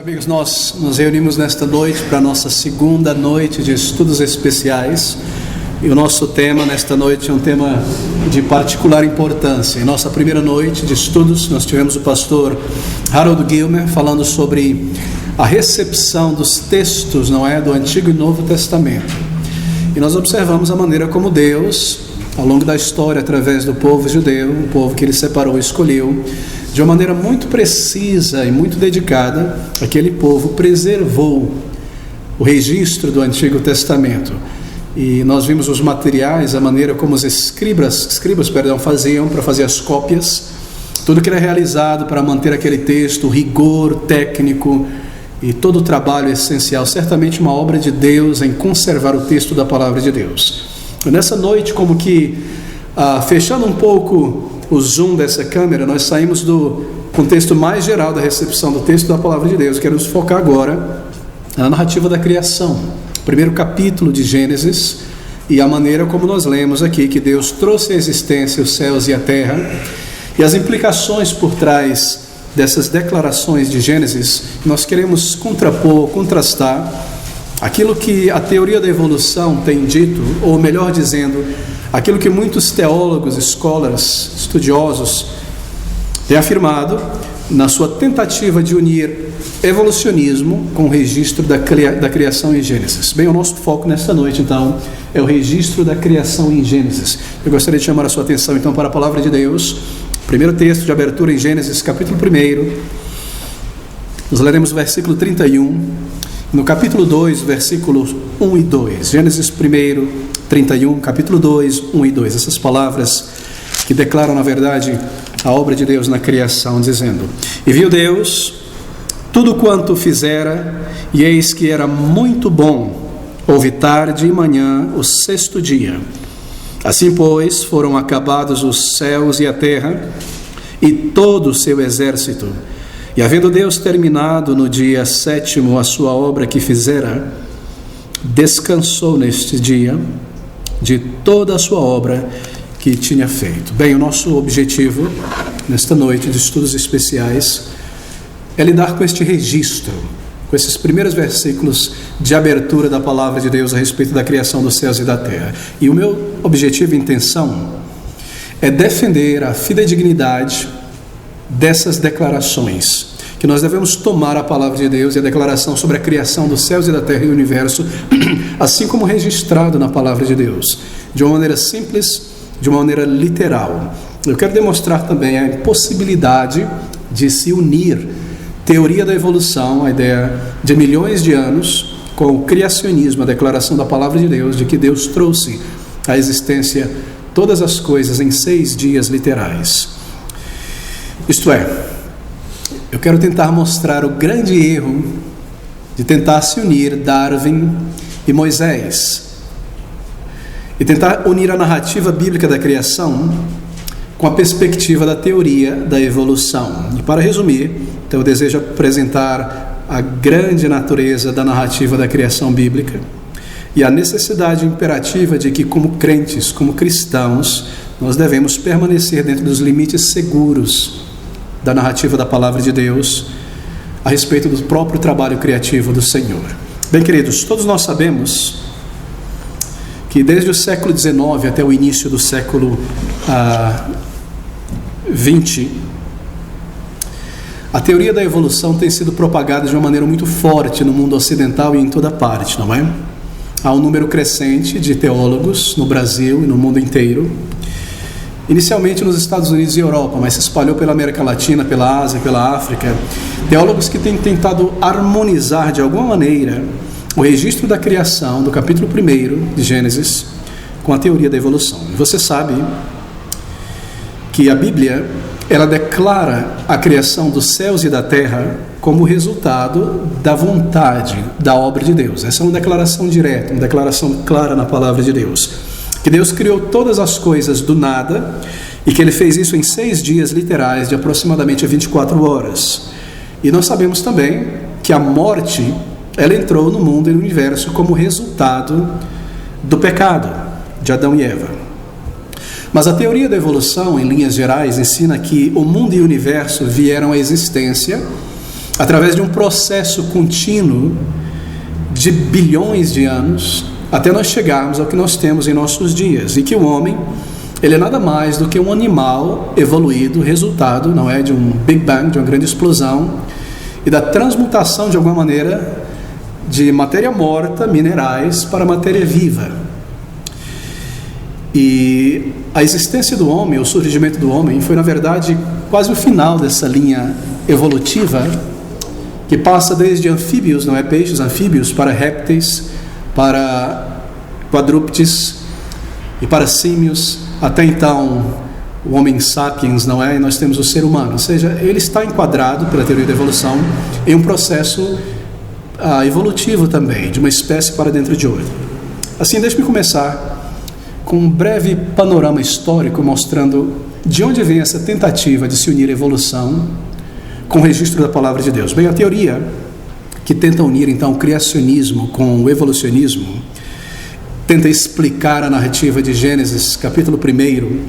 Amigos, nós nos reunimos nesta noite para a nossa segunda noite de estudos especiais, e o nosso tema nesta noite é um tema de particular importância. Em nossa primeira noite de estudos, nós tivemos o pastor Harold Gilmer falando sobre a recepção dos textos, do Antigo e Novo Testamento, e nós observamos a maneira como Deus, ao longo da história, através do povo judeu, um povo que Ele separou e escolheu, de uma maneira muito precisa e muito dedicada, aquele povo preservou o registro do Antigo Testamento. E nós vimos os materiais, a maneira como os escribas faziam para fazer as cópias, tudo que era realizado para manter aquele texto, o rigor técnico e todo o trabalho essencial. Certamente uma obra de Deus em conservar o texto da Palavra de Deus. E nessa noite, como que fechando um pouco o zoom dessa câmera, nós saímos do contexto mais geral da recepção do texto da Palavra de Deus. Queremos focar agora na narrativa da criação, primeiro capítulo de Gênesis, e a maneira como nós lemos aqui que Deus trouxe à existência os céus e a terra, e as implicações por trás dessas declarações de Gênesis. Nós queremos contrastar aquilo que a teoria da evolução tem dito, ou melhor dizendo, aquilo que muitos teólogos, scholars, estudiosos têm afirmado na sua tentativa de unir evolucionismo com o registro da criação em Gênesis. Bem, o nosso foco nesta noite, então, é o registro da criação em Gênesis. Eu gostaria de chamar a sua atenção, então, para a Palavra de Deus. Primeiro texto de abertura em Gênesis, capítulo 1. Nós leremos o versículo 31. No capítulo 2, versículos 1 e 2. Gênesis 1, 31, capítulo 2, 1 e 2. Essas palavras que declaram, na verdade, a obra de Deus na criação, dizendo: E viu Deus tudo quanto fizera, e eis que era muito bom. Houve tarde e manhã, o sexto dia. Assim, pois, foram acabados os céus e a terra, e todo o seu exército. E havendo Deus terminado no dia sétimo a sua obra que fizera, descansou neste dia de toda a sua obra que tinha feito. Bem, o nosso objetivo nesta noite de estudos especiais é lidar com este registro, com esses primeiros versículos de abertura da Palavra de Deus a respeito da criação dos céus e da terra. E o meu objetivo e intenção é defender a fidedignidade dessas declarações, que nós devemos tomar a Palavra de Deus e a declaração sobre a criação dos céus e da terra e o universo, assim como registrado na Palavra de Deus, de uma maneira simples, de uma maneira literal. Eu quero demonstrar também a impossibilidade de se unir teoria da evolução, a ideia de milhões de anos, com o criacionismo, a declaração da Palavra de Deus, de que Deus trouxe à existência todas as coisas em 6 dias literais. Isto é, eu quero tentar mostrar o grande erro de tentar se unir Darwin e Moisés, e tentar unir a narrativa bíblica da criação com a perspectiva da teoria da evolução. E para resumir, então, eu desejo apresentar a grande natureza da narrativa da criação bíblica e a necessidade imperativa de que, como crentes, como cristãos, nós devemos permanecer dentro dos limites seguros da narrativa da Palavra de Deus a respeito do próprio trabalho criativo do Senhor. Bem, queridos, todos nós sabemos que desde o século XIX até o início do século XX, a teoria da evolução tem sido propagada de uma maneira muito forte no mundo ocidental e em toda parte, não é? Há um número crescente de teólogos no Brasil e no mundo inteiro, inicialmente nos Estados Unidos e Europa, mas se espalhou pela América Latina, pela Ásia, pela África. Teólogos que têm tentado harmonizar de alguma maneira o registro da criação do capítulo 1 de Gênesis com a teoria da evolução. E você sabe que a Bíblia, ela declara a criação dos céus e da terra como resultado da vontade, da obra de Deus. Essa é uma declaração direta, uma declaração clara na Palavra de Deus. Que Deus criou todas as coisas do nada e que Ele fez isso em 6 dias literais de aproximadamente 24 horas. E nós sabemos também que a morte, ela entrou no mundo e no universo como resultado do pecado de Adão e Eva. Mas a teoria da evolução, em linhas gerais, ensina que o mundo e o universo vieram à existência através de um processo contínuo de bilhões de anos, até nós chegarmos ao que nós temos em nossos dias, e que o homem, ele é nada mais do que um animal evoluído, resultado, não é, de um Big Bang, de uma grande explosão, e da transmutação, de alguma maneira, de matéria morta, minerais, para matéria viva. E a existência do homem, o surgimento do homem, foi, na verdade, quase o final dessa linha evolutiva, que passa desde anfíbios, não é, peixes, anfíbios, para répteis, para quadrúpedes e para símios, até então o Homo sapiens, não é? E nós temos o ser humano, ou seja, ele está enquadrado pela teoria da evolução em um processo evolutivo também, de uma espécie para dentro de outra. Assim, deixe-me começar com um breve panorama histórico mostrando de onde vem essa tentativa de se unir a evolução com o registro da palavra de Deus. Bem, a teoria que tenta unir então o criacionismo com o evolucionismo tenta explicar a narrativa de Gênesis, capítulo 1,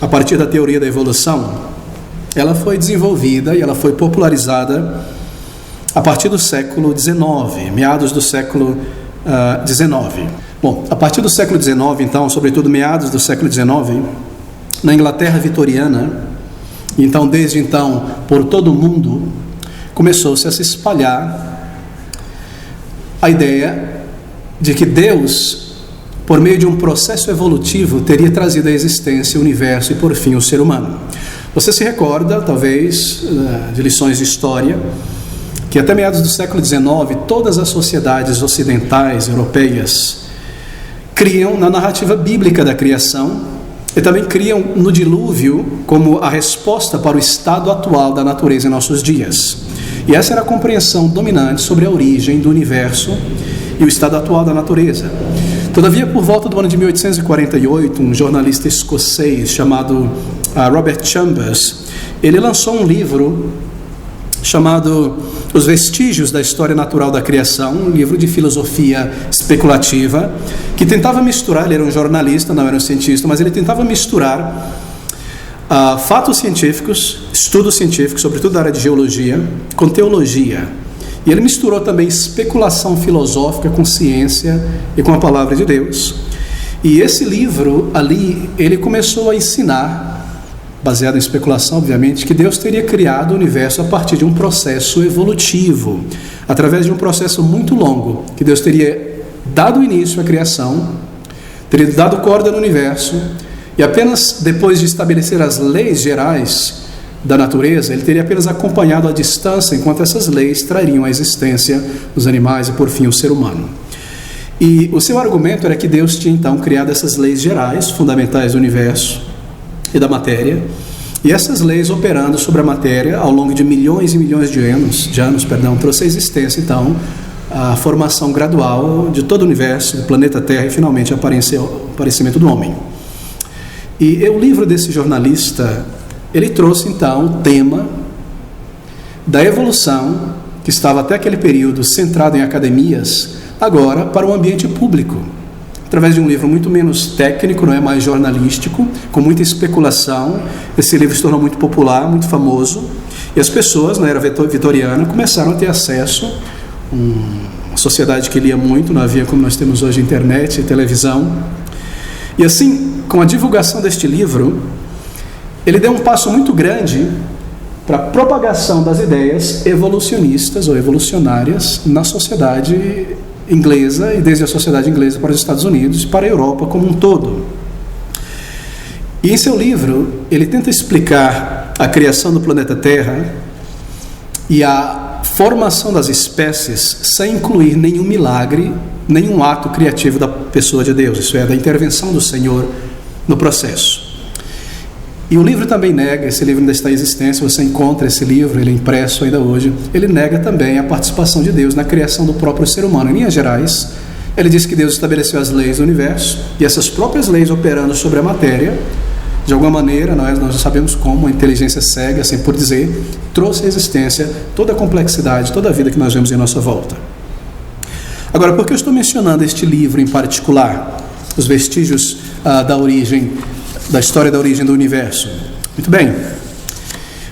a partir da teoria da evolução. Ela foi desenvolvida e ela foi popularizada a partir do século XIX, meados do século XIX. Bom, a partir do século XIX, então, sobretudo meados do século XIX, na Inglaterra vitoriana, então, desde então, por todo o mundo, começou-se a se espalhar a ideia de que Deus, por meio de um processo evolutivo, teria trazido à existência o universo e, por fim, o ser humano. Você se recorda, talvez, de lições de história, que até meados do século XIX, todas as sociedades ocidentais, europeias, criam na narrativa bíblica da criação e também criam no dilúvio como a resposta para o estado atual da natureza em nossos dias. E essa era a compreensão dominante sobre a origem do universo e o estado atual da natureza. Todavia, por volta do ano de 1848, um jornalista escocês chamado Robert Chambers, ele lançou um livro chamado Os Vestígios da História Natural da Criação, um livro de filosofia especulativa, que tentava misturar, ele era um jornalista, não era um cientista, mas ele tentava misturar fatos científicos, estudos científicos, sobretudo da área de geologia, com teologia. E ele misturou também especulação filosófica com ciência e com a palavra de Deus. E esse livro ali, ele começou a ensinar, baseado em especulação, obviamente, que Deus teria criado o universo a partir de um processo evolutivo, através de um processo muito longo, que Deus teria dado início à criação, teria dado corda no universo, e apenas depois de estabelecer as leis gerais da natureza, ele teria apenas acompanhado à distância, enquanto essas leis trariam à existência os animais e, por fim, o ser humano. E o seu argumento era que Deus tinha, então, criado essas leis gerais, fundamentais do universo e da matéria, e essas leis operando sobre a matéria ao longo de milhões e milhões de anos, trouxe à existência, então, a formação gradual de todo o universo, do planeta Terra e, finalmente, o aparecimento do homem. E o livro desse jornalista, ele trouxe, então, o tema da evolução, que estava até aquele período centrado em academias, agora para o ambiente público, através de um livro muito menos técnico, não é, mais jornalístico, com muita especulação. Esse livro se tornou muito popular, muito famoso, e as pessoas na era vitoriana começaram a ter acesso, uma sociedade que lia muito, não havia como nós temos hoje internet e televisão, e assim, com a divulgação deste livro, ele deu um passo muito grande para a propagação das ideias evolucionistas ou evolucionárias na sociedade inglesa, e desde a sociedade inglesa para os Estados Unidos e para a Europa como um todo. E em seu livro, ele tenta explicar a criação do planeta Terra e a formação das espécies sem incluir nenhum milagre, nenhum ato criativo da pessoa de Deus, isso é, da intervenção do Senhor no processo. E o livro também nega, esse livro ainda está em existência, você encontra esse livro, ele é impresso ainda hoje, ele nega também a participação de Deus na criação do próprio ser humano. Em linhas gerais, ele diz que Deus estabeleceu as leis do universo, e essas próprias leis operando sobre a matéria, de alguma maneira, nós não sabemos como, a inteligência cega, assim por dizer, trouxe à existência toda a complexidade, toda a vida que nós vemos em nossa volta. Agora, por que eu estou mencionando este livro em particular, Os Vestígios da História da Origem do Universo? Muito bem,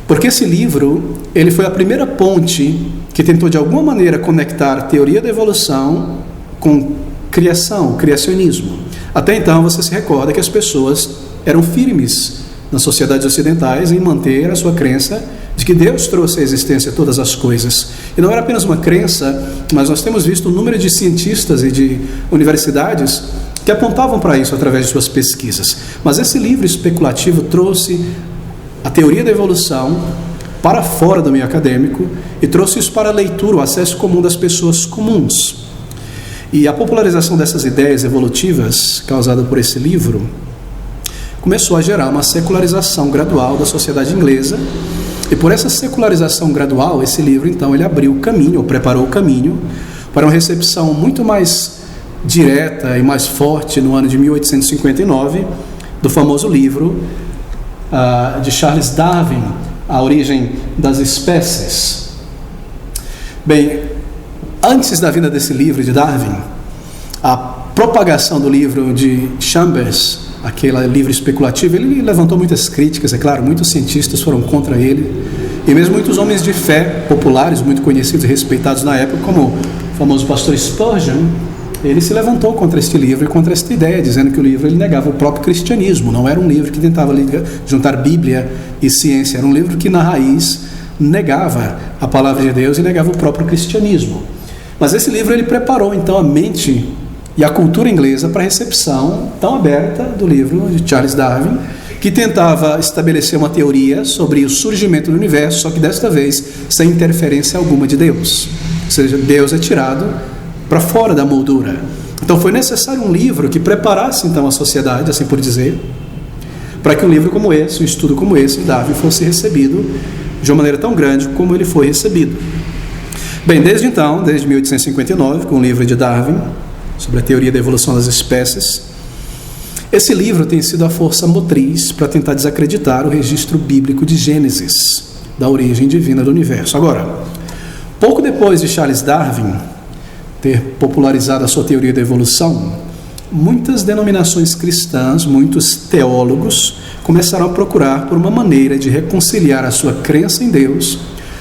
porque esse livro, ele foi a primeira ponte que tentou de alguma maneira conectar a teoria da evolução com criação, criacionismo. Até então você se recorda que as pessoas eram firmes nas sociedades ocidentais em manter a sua crença de que Deus trouxe à existência todas as coisas. E não era apenas uma crença, mas nós temos visto um número de cientistas e de universidades que apontavam para isso através de suas pesquisas. Mas esse livro especulativo trouxe a teoria da evolução para fora do meio acadêmico e trouxe isso para a leitura, o acesso comum das pessoas comuns. E a popularização dessas ideias evolutivas, causada por esse livro, começou a gerar uma secularização gradual da sociedade inglesa. E por essa secularização gradual, esse livro, então, ele abriu o caminho, ou preparou o caminho, para uma recepção muito mais direta e mais forte no ano de 1859, do famoso livro de Charles Darwin, A Origem das Espécies. Bem, antes da vinda desse livro de Darwin, a propagação do livro de Chambers, aquele livro especulativo, ele levantou muitas críticas, é claro, muitos cientistas foram contra ele, e mesmo muitos homens de fé populares, muito conhecidos e respeitados na época, como o famoso pastor Spurgeon, ele se levantou contra este livro e contra esta ideia, dizendo que o livro ele negava o próprio cristianismo, não era um livro que tentava juntar Bíblia e ciência, era um livro que na raiz negava a palavra de Deus e negava o próprio cristianismo. Mas esse livro ele preparou então a mente e a cultura inglesa para a recepção tão aberta do livro de Charles Darwin, que tentava estabelecer uma teoria sobre o surgimento do universo, só que desta vez sem interferência alguma de Deus. Ou seja, Deus é tirado para fora da moldura. Então foi necessário um livro que preparasse então a sociedade, assim por dizer, para que um livro como esse, um estudo como esse, Darwin, fosse recebido de uma maneira tão grande como ele foi recebido. Bem, desde então, desde 1859, com o livro de Darwin, sobre a teoria da evolução das espécies, esse livro tem sido a força motriz para tentar desacreditar o registro bíblico de Gênesis, da origem divina do universo. Agora, pouco depois de Charles Darwin ter popularizado a sua teoria da evolução, muitas denominações cristãs, muitos teólogos começaram a procurar por uma maneira de reconciliar a sua crença em Deus,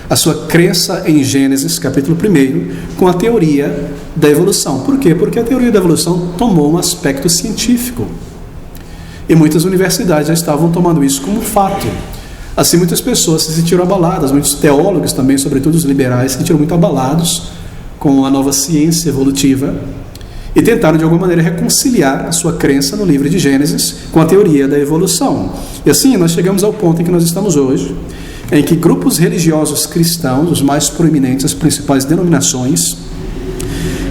a sua crença em Gênesis, capítulo 1, com a teoria da evolução. Por quê? Porque a teoria da evolução tomou um aspecto científico. E muitas universidades já estavam tomando isso como um fato. Assim, muitas pessoas se sentiram abaladas, muitos teólogos também, sobretudo os liberais, se sentiram muito abalados com a nova ciência evolutiva e tentaram de alguma maneira reconciliar a sua crença no livro de Gênesis com a teoria da evolução. E assim nós chegamos ao ponto em que nós estamos hoje, em que grupos religiosos cristãos, os mais proeminentes, as principais denominações,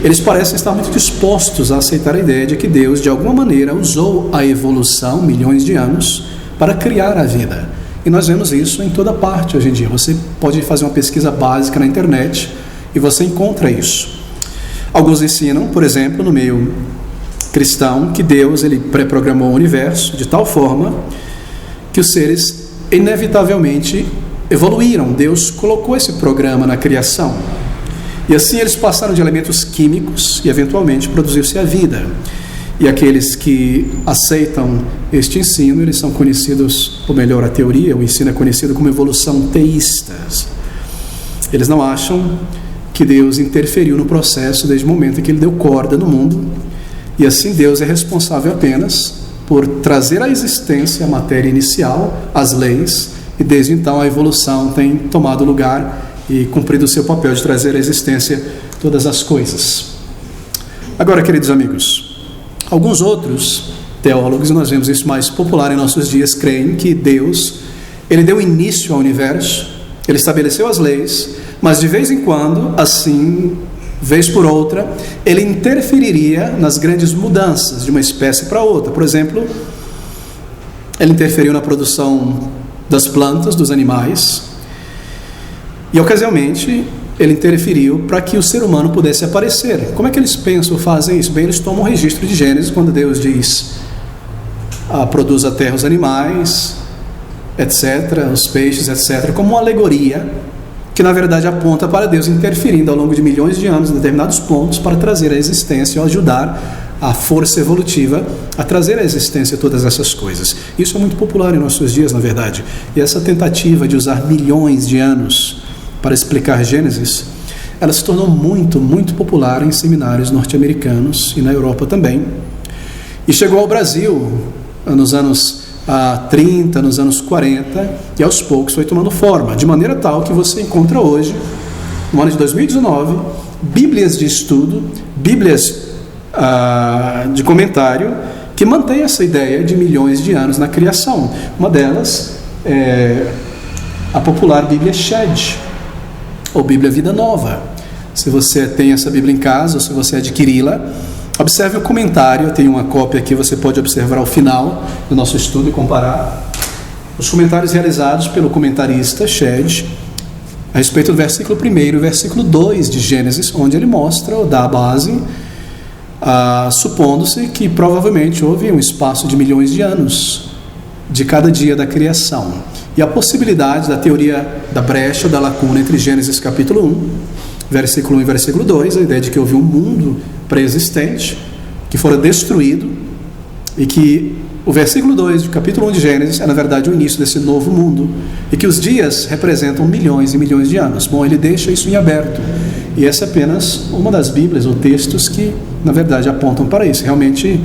eles parecem estar muito dispostos a aceitar a ideia de que Deus de alguma maneira usou a evolução, milhões de anos, para criar a vida. E nós vemos isso em toda parte hoje em dia. Você pode fazer uma pesquisa básica na internet e você encontra isso. Alguns ensinam, por exemplo, no meio cristão, que Deus ele pré-programou o universo de tal forma que os seres inevitavelmente evoluíram. Deus colocou esse programa na criação. E assim eles passaram de elementos químicos e eventualmente produziu-se a vida. E aqueles que aceitam este ensino, eles são conhecidos, ou melhor, a teoria, o ensino é conhecido como evolução teístas. Eles não acham que Deus interferiu no processo desde o momento em que Ele deu corda no mundo, e assim Deus é responsável apenas por trazer à existência a matéria inicial, as leis, e desde então a evolução tem tomado lugar e cumprido o seu papel de trazer à existência todas as coisas. Agora, queridos amigos, alguns outros teólogos, e nós vemos isso mais popular em nossos dias, creem que Deus, Ele deu início ao universo, Ele estabeleceu as leis, mas de vez em quando, assim, vez por outra, Ele interferiria nas grandes mudanças de uma espécie para outra. Por exemplo, Ele interferiu na produção das plantas, dos animais, e ocasionalmente Ele interferiu para que o ser humano pudesse aparecer. Como é que eles pensam ou fazem isso? Bem, eles tomam um registro de Gênesis, quando Deus diz produz a terra os animais, etc., os peixes, etc., como uma alegoria que na verdade aponta para Deus interferindo ao longo de milhões de anos em determinados pontos para trazer à existência ou ajudar a força evolutiva a trazer à existência todas essas coisas. Isso é muito popular em nossos dias, na verdade. E essa tentativa de usar milhões de anos para explicar Gênesis ela se tornou muito, muito popular em seminários norte-americanos e na Europa também. E chegou ao Brasil nos anos 30, nos anos 40, e aos poucos foi tomando forma, de maneira tal que você encontra hoje, no ano de 2019, bíblias de estudo, bíblias de comentário, que mantém essa ideia de milhões de anos na criação. Uma delas é a popular Bíblia Shed, ou Bíblia Vida Nova. Se você tem essa Bíblia em casa, ou se você adquiri-la, observe o comentário. Eu tenho uma cópia aqui, você pode observar ao final do nosso estudo e comparar os comentários realizados pelo comentarista Shed a respeito do versículo 1 e versículo 2 de Gênesis, onde ele mostra ou dá a base, supondo-se que provavelmente houve um espaço de milhões de anos de cada dia da criação, e a possibilidade da teoria da brecha ou da lacuna entre Gênesis capítulo 1, versículo 1 e versículo 2, a ideia de que houve um mundo pré-existente que fora destruído, e que o versículo 2 do capítulo 1 de Gênesis é na verdade o início desse novo mundo, e que os dias representam milhões e milhões de anos. Bom, ele deixa isso em aberto, e essa é apenas uma das bíblias ou textos que na verdade apontam para isso. Realmente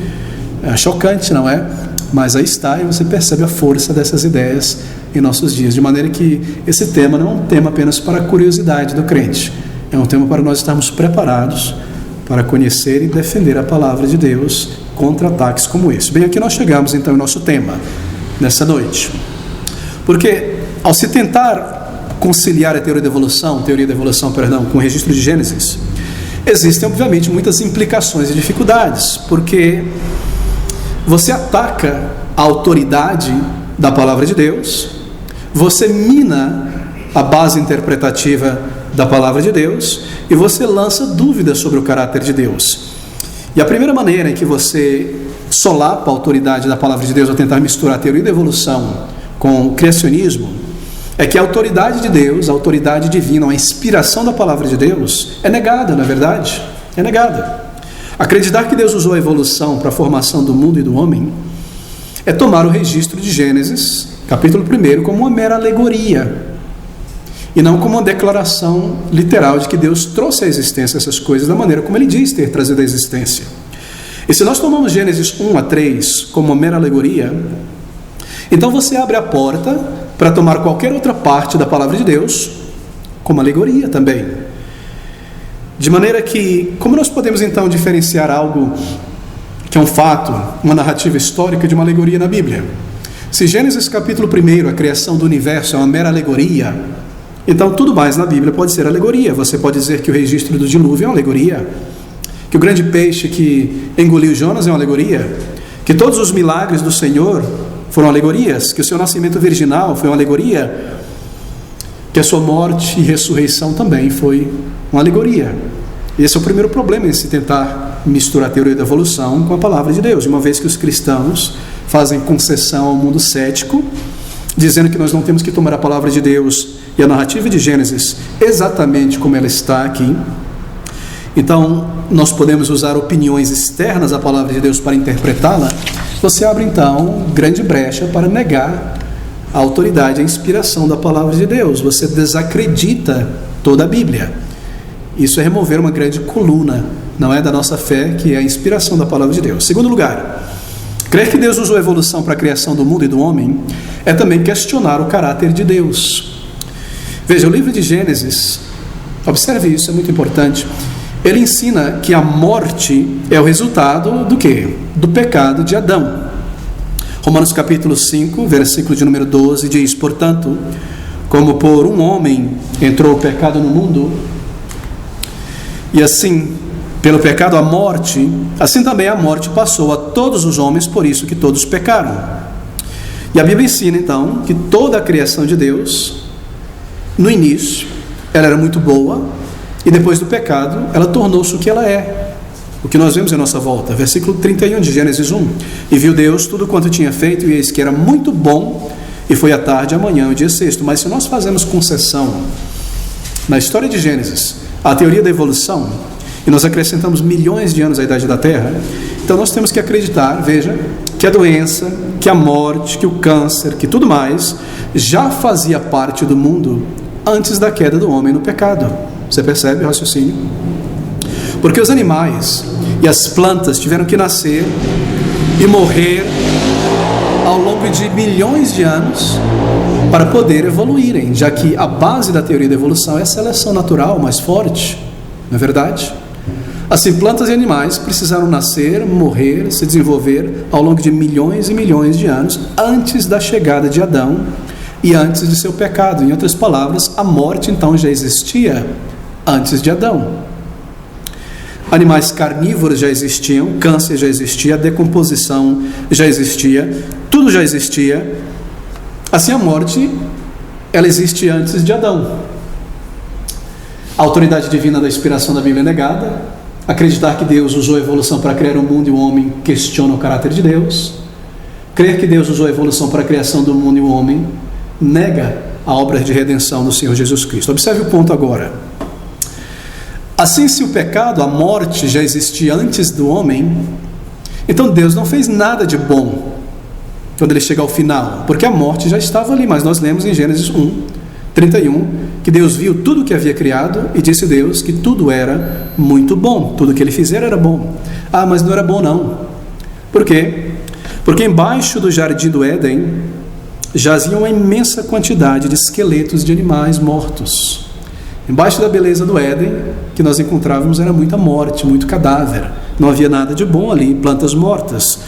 é chocante, não é? Mas aí está, e você percebe a força dessas ideias em nossos dias, de maneira que esse tema não é um tema apenas para a curiosidade do crente, é um tema para nós estarmos preparados para conhecer e defender a palavra de Deus contra ataques como esse. Bem, aqui nós chegamos então ao nosso tema nessa noite, porque ao se tentar conciliar a teoria da evolução, com o registro de Gênesis, existem obviamente muitas implicações e dificuldades, porque você ataca a autoridade da palavra de Deus, você mina a base interpretativa da palavra de Deus, e você lança dúvidas sobre o caráter de Deus. E a primeira maneira em que você solapa a autoridade da palavra de Deus ao tentar misturar a teoria da evolução com o criacionismo é que a autoridade de Deus, a autoridade divina, a inspiração da palavra de Deus é negada, na verdade, é negada. Acreditar que Deus usou a evolução para a formação do mundo e do homem é tomar o registro de Gênesis, capítulo 1, como uma mera alegoria, e não como uma declaração literal de que Deus trouxe à existência essas coisas da maneira como Ele diz ter trazido à existência. E se nós tomamos Gênesis 1 a 3 como uma mera alegoria, então você abre a porta para tomar qualquer outra parte da palavra de Deus como alegoria também. De maneira que, como nós podemos então diferenciar algo que é um fato, uma narrativa histórica, de uma alegoria na Bíblia? Se Gênesis capítulo 1, a criação do universo, é uma mera alegoria, então tudo mais na Bíblia pode ser alegoria. Você pode dizer que o registro do dilúvio é uma alegoria, que o grande peixe que engoliu Jonas é uma alegoria, que todos os milagres do Senhor foram alegorias, que o seu nascimento virginal foi uma alegoria, que a sua morte e ressurreição também foi uma alegoria. Esse é o primeiro problema em se tentar misturar a teoria da evolução com a palavra de Deus, de uma vez que os cristãos fazem concessão ao mundo cético, dizendo que nós não temos que tomar a palavra de Deus e a narrativa de Gênesis exatamente como ela está aqui. Então nós podemos usar opiniões externas à palavra de Deus para interpretá-la. Você abre então grande brecha para negar a autoridade, a inspiração da palavra de Deus. Você desacredita toda a Bíblia. Isso é remover uma grande coluna, não é, da nossa fé, que é a inspiração da palavra de Deus. Segundo lugar, crer que Deus usou a evolução para a criação do mundo e do homem é também questionar o caráter de Deus. Veja, o livro de Gênesis, observe isso, é muito importante. Ele ensina que a morte é o resultado do quê? Do pecado de Adão. Romanos capítulo 5, versículo de número 12 diz: portanto, como por um homem entrou o pecado no mundo, e assim, pelo pecado a morte, assim também a morte passou a todos os homens, por isso que todos pecaram. E a Bíblia ensina então que toda a criação de Deus, no início, ela era muito boa, e depois do pecado, ela tornou-se o que ela é, o que nós vemos em nossa volta. Versículo 31 de Gênesis 1: e viu Deus tudo quanto tinha feito, e eis que era muito bom, e foi a tarde, amanhã, o dia sexto. Mas se nós fazemos concessão na história de Gênesis à teoria da evolução, e nós acrescentamos milhões de anos à idade da Terra, então nós temos que acreditar, veja, que a doença, que a morte, que o câncer, que tudo mais, já fazia parte do mundo antes da queda do homem no pecado. Você percebe o raciocínio? Porque os animais e as plantas tiveram que nascer e morrer ao longo de milhões de anos para poder evoluírem, já que a base da teoria da evolução é a seleção natural mais forte, não é verdade? Assim, plantas e animais precisaram nascer, morrer, se desenvolver ao longo de milhões e milhões de anos antes da chegada de Adão e antes de seu pecado. Em outras palavras, a morte então já existia antes de Adão. Animais carnívoros já existiam, câncer já existia, decomposição já existia, tudo já existia. Assim, a morte, ela existe antes de Adão. A autoridade divina da inspiração da Bíblia é negada. Acreditar que Deus usou a evolução para criar o mundo e o homem questiona o caráter de Deus. Crer que Deus usou a evolução para a criação do mundo e o homem nega a obra de redenção do Senhor Jesus Cristo. Observe o ponto agora. Assim, se o pecado, a morte, já existia antes do homem, então Deus não fez nada de bom quando ele chega ao final, porque a morte já estava ali. Mas nós lemos em Gênesis 1:31 que Deus viu tudo o que havia criado e disse Deus que tudo era muito bom, tudo que ele fizer era bom. Ah, mas não era bom não. Por quê? Porque embaixo do jardim do Éden jazia uma imensa quantidade de esqueletos de animais mortos. Embaixo da beleza do Éden, que nós encontrávamos, era muita morte, muito cadáver. Não havia nada de bom ali, plantas mortas.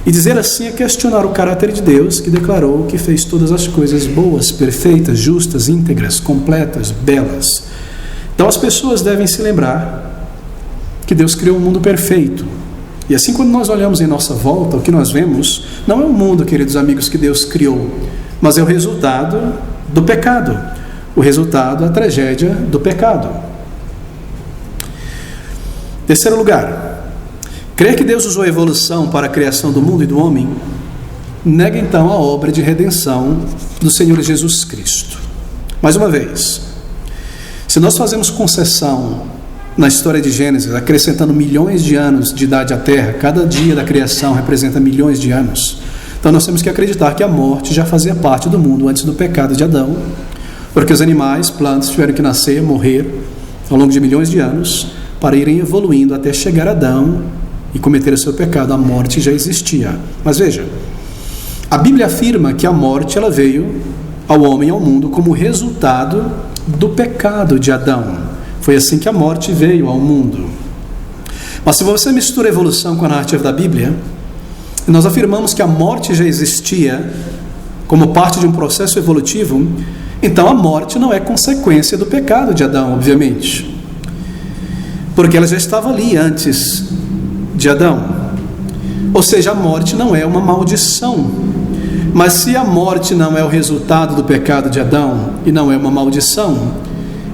E dizer assim é questionar o caráter de Deus, que declarou que fez todas as coisas boas, perfeitas, justas, íntegras, completas, belas. Então as pessoas devem se lembrar que Deus criou um mundo perfeito. E assim, quando nós olhamos em nossa volta, o que nós vemos não é o mundo, queridos amigos, que Deus criou, mas é o resultado do pecado. O resultado, a tragédia do pecado. Terceiro lugar, crer que Deus usou a evolução para a criação do mundo e do homem nega então a obra de redenção do Senhor Jesus Cristo. Mais uma vez, se nós fazemos concessão na história de Gênesis, acrescentando milhões de anos de idade à Terra, cada dia da criação representa milhões de anos, então nós temos que acreditar que a morte já fazia parte do mundo antes do pecado de Adão, porque os animais, plantas tiveram que nascer, morrer ao longo de milhões de anos para irem evoluindo até chegar a Adão e cometer o seu pecado. A morte já existia. Mas veja, a Bíblia afirma que a morte ela veio ao homem e ao mundo como resultado do pecado de Adão. Foi assim que a morte veio ao mundo. Mas se você mistura a evolução com a narrativa da Bíblia, nós afirmamos que a morte já existia como parte de um processo evolutivo, então a morte não é consequência do pecado de Adão, obviamente, porque ela já estava ali antes de Adão. Ou seja, a morte não é uma maldição. Mas se a morte não é o resultado do pecado de Adão e não é uma maldição,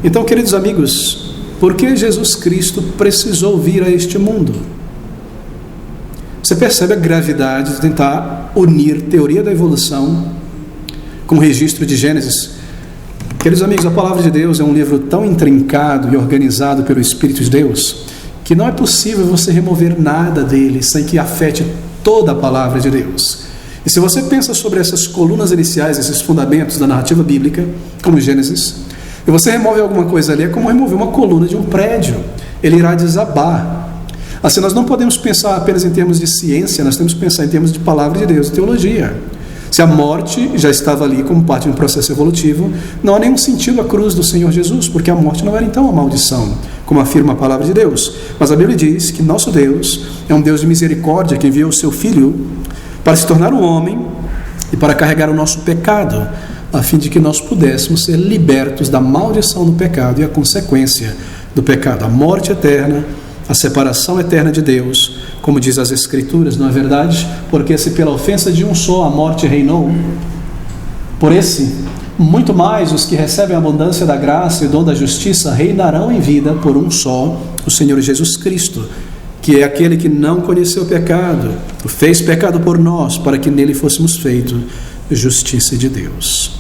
então, queridos amigos, por que Jesus Cristo precisou vir a este mundo? Você percebe a gravidade de tentar unir teoria da evolução com o registro de Gênesis? Queridos amigos, a palavra de Deus é um livro tão intrincado e organizado pelo Espírito de Deus que não é possível você remover nada dele sem que afete toda a palavra de Deus. E se você pensa sobre essas colunas iniciais, esses fundamentos da narrativa bíblica, como Gênesis, e você remove alguma coisa ali, é como remover uma coluna de um prédio. Ele irá desabar. Assim, nós não podemos pensar apenas em termos de ciência, nós temos que pensar em termos de palavra de Deus e teologia. Se a morte já estava ali como parte de um processo evolutivo, não há nenhum sentido a cruz do Senhor Jesus, porque a morte não era então uma maldição, como afirma a palavra de Deus. Mas a Bíblia diz que nosso Deus é um Deus de misericórdia, que enviou o seu Filho para se tornar um homem e para carregar o nosso pecado, a fim de que nós pudéssemos ser libertos da maldição do pecado e a consequência do pecado, a morte eterna, a separação eterna de Deus, como diz as Escrituras, não é verdade? Porque se pela ofensa de um só a morte reinou, por esse, muito mais os que recebem a abundância da graça e o dom da justiça reinarão em vida por um só, o Senhor Jesus Cristo, que é aquele que não conheceu o pecado, o fez pecado por nós, para que nele fôssemos feitos justiça de Deus.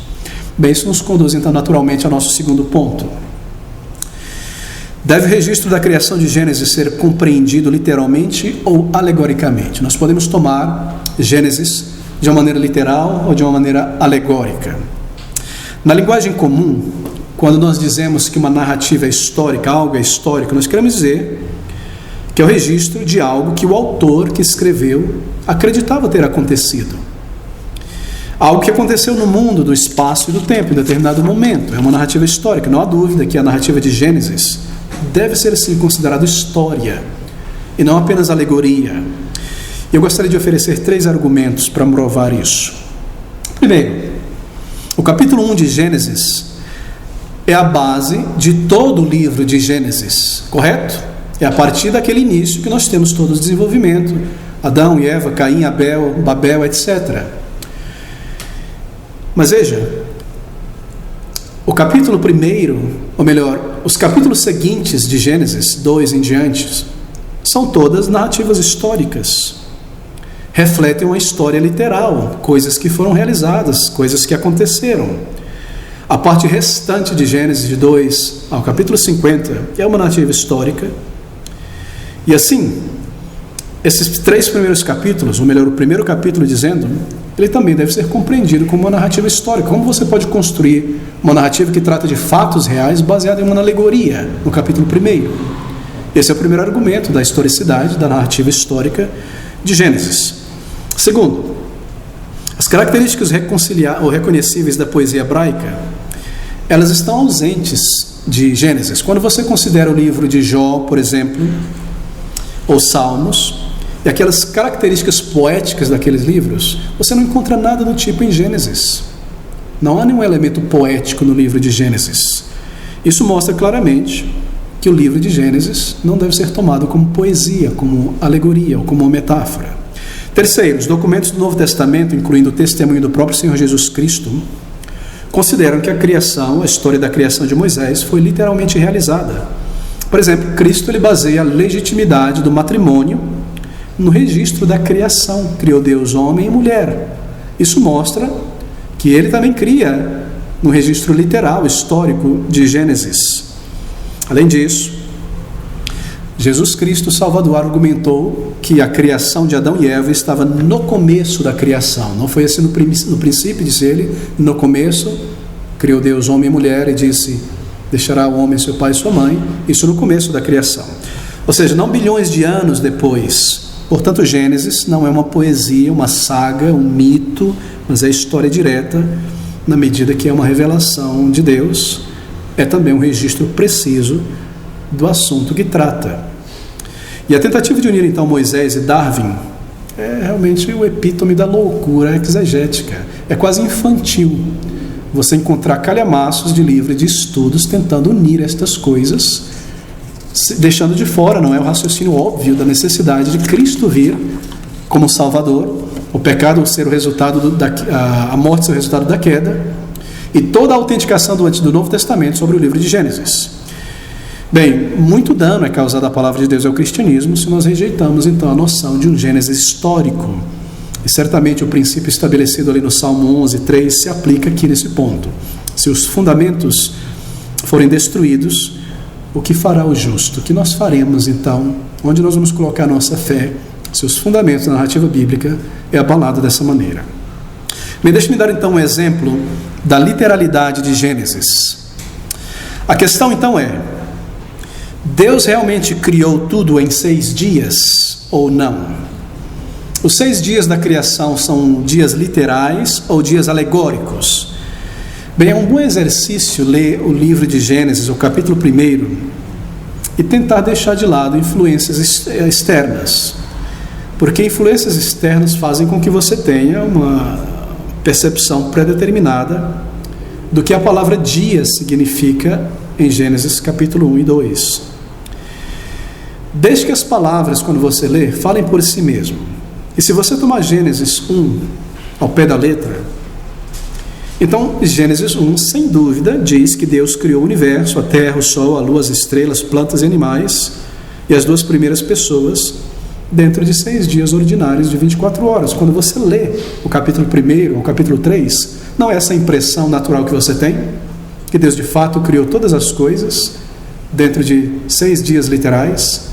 Bem, isso nos conduz então naturalmente ao nosso segundo ponto. Deve o registro da criação de Gênesis ser compreendido literalmente ou alegoricamente? Nós podemos tomar Gênesis de uma maneira literal ou de uma maneira alegórica. Na linguagem comum, quando nós dizemos que uma narrativa é histórica, algo é histórico, nós queremos dizer que é o registro de algo que o autor que escreveu acreditava ter acontecido. Algo que aconteceu no mundo, do espaço e do tempo, em determinado momento. É uma narrativa histórica. Não há dúvida que a narrativa de Gênesis deve ser, sim, considerada história, e não apenas alegoria. Eu gostaria de oferecer 3 argumentos para provar isso. Primeiro, o capítulo 1 de Gênesis é a base de todo o livro de Gênesis, correto? É a partir daquele início que nós temos todo o desenvolvimento. Adão e Eva, Caim, Abel, Babel, etc. Mas veja, o capítulo 1, ou melhor, os capítulos seguintes de Gênesis, 2 em diante, são todas narrativas históricas. Refletem uma história literal, coisas que foram realizadas, coisas que aconteceram. A parte restante de Gênesis, de 2 ao capítulo 50, é uma narrativa histórica. E assim, esses 3 primeiros capítulos, ou melhor, o primeiro capítulo dizendo, ele também deve ser compreendido como uma narrativa histórica. Como você pode construir uma narrativa que trata de fatos reais baseada em uma alegoria, no capítulo 1? Esse é o primeiro argumento da historicidade da narrativa histórica de Gênesis. Segundo, as características reconhecíveis da poesia hebraica, elas estão ausentes de Gênesis. Quando você considera o livro de Jó, por exemplo, ou Salmos, e aquelas características poéticas daqueles livros, você não encontra nada do tipo em Gênesis. Não há nenhum elemento poético no livro de Gênesis. Isso mostra claramente que o livro de Gênesis não deve ser tomado como poesia, como alegoria ou como uma metáfora. Terceiro, os documentos do Novo Testamento, incluindo o testemunho do próprio Senhor Jesus Cristo, consideram que a criação, a história da criação de Moisés, foi literalmente realizada. Por exemplo, Cristo ele baseia a legitimidade do matrimônio no registro da criação. Criou Deus homem e mulher. Isso mostra que ele também cria no registro literal, histórico de Gênesis. Além disso, Jesus Cristo, o Salvador, argumentou que a criação de Adão e Eva estava no começo da criação. Não foi assim no princípio, disse ele, no começo, criou Deus homem e mulher e disse, deixará o homem seu pai e sua mãe, isso no começo da criação. Ou seja, não bilhões de anos depois. Portanto, Gênesis não é uma poesia, uma saga, um mito, mas é história direta, na medida que é uma revelação de Deus, é também um registro preciso do assunto que trata. E a tentativa de unir então Moisés e Darwin é realmente o epítome da loucura exegética. É quase infantil você encontrar calhamaços de livros de estudos tentando unir estas coisas, deixando de fora, não é, o raciocínio óbvio da necessidade de Cristo vir como Salvador, o pecado ser o resultado a morte ser o resultado da queda, e toda a autenticação do Novo Testamento sobre o livro de Gênesis. Bem, muito dano é causado à palavra de Deus ao cristianismo se nós rejeitamos então a noção de um Gênesis histórico. E certamente o princípio estabelecido ali no Salmo 11:3 se aplica aqui nesse ponto. Se os fundamentos forem destruídos, o que fará o justo? O que nós faremos então? Onde nós vamos colocar a nossa fé? Se os fundamentos da narrativa bíblica é abalado dessa maneira. Bem, deixe-me dar então um exemplo da literalidade de Gênesis. A questão então é, Deus realmente criou tudo em 6 dias ou não? Os 6 dias da criação são dias literais ou dias alegóricos? Bem, é um bom exercício ler o livro de Gênesis, o capítulo 1, e tentar deixar de lado influências externas. Porque influências externas fazem com que você tenha uma percepção pré-determinada do que a palavra dia significa em Gênesis capítulo 1 e 2. Deixe que as palavras, quando você lê, falem por si mesmo. E se você tomar Gênesis 1 ao pé da letra, então Gênesis 1, sem dúvida, diz que Deus criou o universo, a terra, o sol, a lua, as estrelas, plantas e animais, e as 2 primeiras pessoas, dentro de 6 dias ordinários de 24 horas. Quando você lê o capítulo 1 ou o capítulo 3, não é essa impressão natural que você tem? Que Deus de fato criou todas as coisas dentro de 6 dias literais?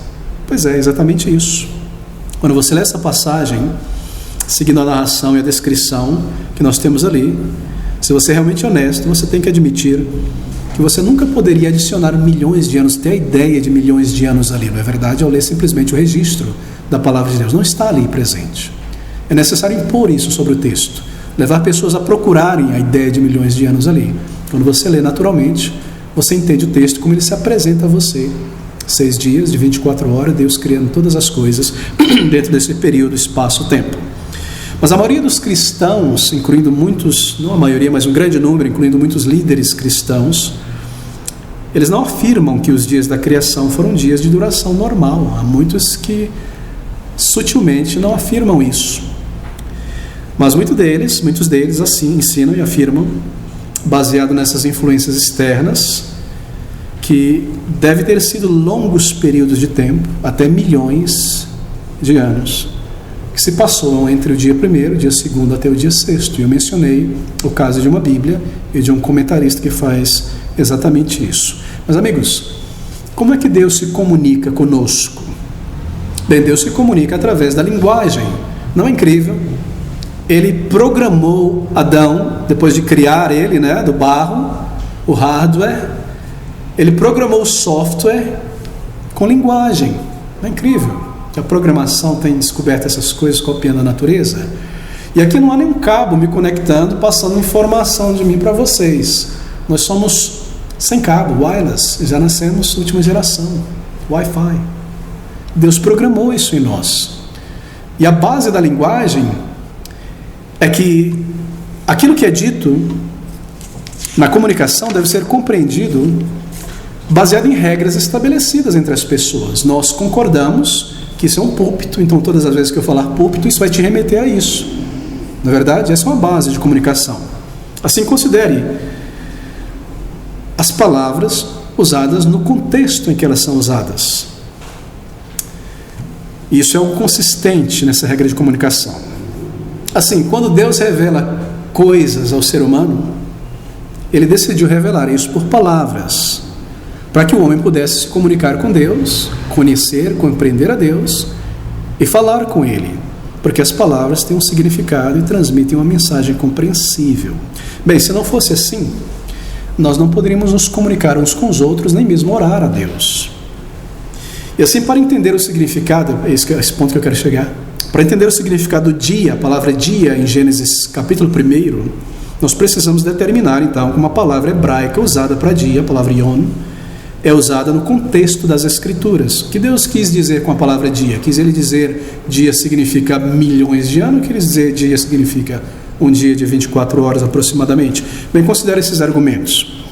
Pois é, exatamente isso. Quando você lê essa passagem, seguindo a narração e a descrição que nós temos ali, se você é realmente honesto, você tem que admitir que você nunca poderia adicionar milhões de anos, ter a ideia de milhões de anos ali, não é verdade? Ao ler simplesmente o registro da palavra de Deus, não está ali presente. É necessário impor isso sobre o texto, levar pessoas a procurarem a ideia de milhões de anos ali. Quando você lê naturalmente, você entende o texto como ele se apresenta a você. 6 dias de 24 horas, Deus criando todas as coisas dentro desse período, espaço, tempo. Mas a maioria dos cristãos, incluindo muitos, não a maioria, mas um grande número, incluindo muitos líderes cristãos, eles não afirmam que os dias da criação foram dias de duração normal. Há muitos que sutilmente não afirmam isso. Mas muitos deles assim ensinam e afirmam, baseado nessas influências externas, que deve ter sido longos períodos de tempo, até milhões de anos, que se passou entre o dia 1º, o dia 2º até o dia 6º. E eu mencionei o caso de uma Bíblia e de um comentarista que faz exatamente isso. Mas amigos, como é que Deus se comunica conosco? Bem, Deus se comunica através da linguagem. Não é incrível? Ele programou Adão, depois de criar ele, do barro, o hardware, ele programou o software com linguagem. Não é incrível? A programação tem descoberto essas coisas copiando a natureza. E aqui não há nenhum cabo me conectando, passando informação de mim para vocês. Nós somos sem cabo, wireless, já nascemos última geração, Wi-Fi. Deus programou isso em nós. E a base da linguagem é que aquilo que é dito na comunicação deve ser compreendido baseado em regras estabelecidas entre as pessoas. Nós concordamos que isso é um púlpito, então todas as vezes que eu falar púlpito, isso vai te remeter a isso. Na verdade, essa é uma base de comunicação. Assim, considere as palavras usadas no contexto em que elas são usadas. Isso é o consistente nessa regra de comunicação. Assim, quando Deus revela coisas ao ser humano, Ele decidiu revelar isso por palavras, para que o homem pudesse se comunicar com Deus, conhecer, compreender a Deus e falar com Ele, porque as palavras têm um significado e transmitem uma mensagem compreensível. Bem, se não fosse assim, nós não poderíamos nos comunicar uns com os outros, nem mesmo orar a Deus. E assim, para entender o significado, é esse ponto que eu quero chegar, para entender o significado do dia, a palavra dia em Gênesis capítulo 1, nós precisamos determinar então uma palavra hebraica usada para dia, a palavra yom, é usada no contexto das Escrituras. O que Deus quis dizer com a palavra dia? Quis Ele dizer dia significa milhões de anos? Quis dizer dia significa um dia de 24 horas aproximadamente? Bem, considere esses argumentos.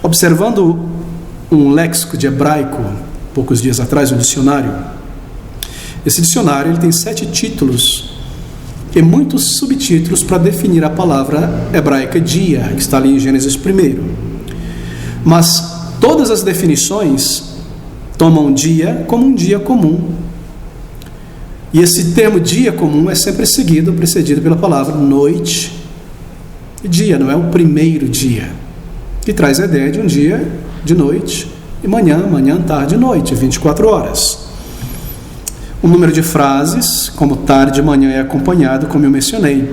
Observando um léxico de hebraico, poucos dias atrás, um dicionário, esse dicionário ele tem 7 títulos e muitos subtítulos para definir a palavra hebraica dia, que está ali em Gênesis 1. Mas todas as definições tomam dia como um dia comum. E esse termo dia comum é sempre precedido pela palavra noite e dia, não é o primeiro dia, que traz a ideia de um dia, de noite, e manhã, tarde e noite, 24 horas. O número de frases, como tarde e manhã, é acompanhado, como eu mencionei.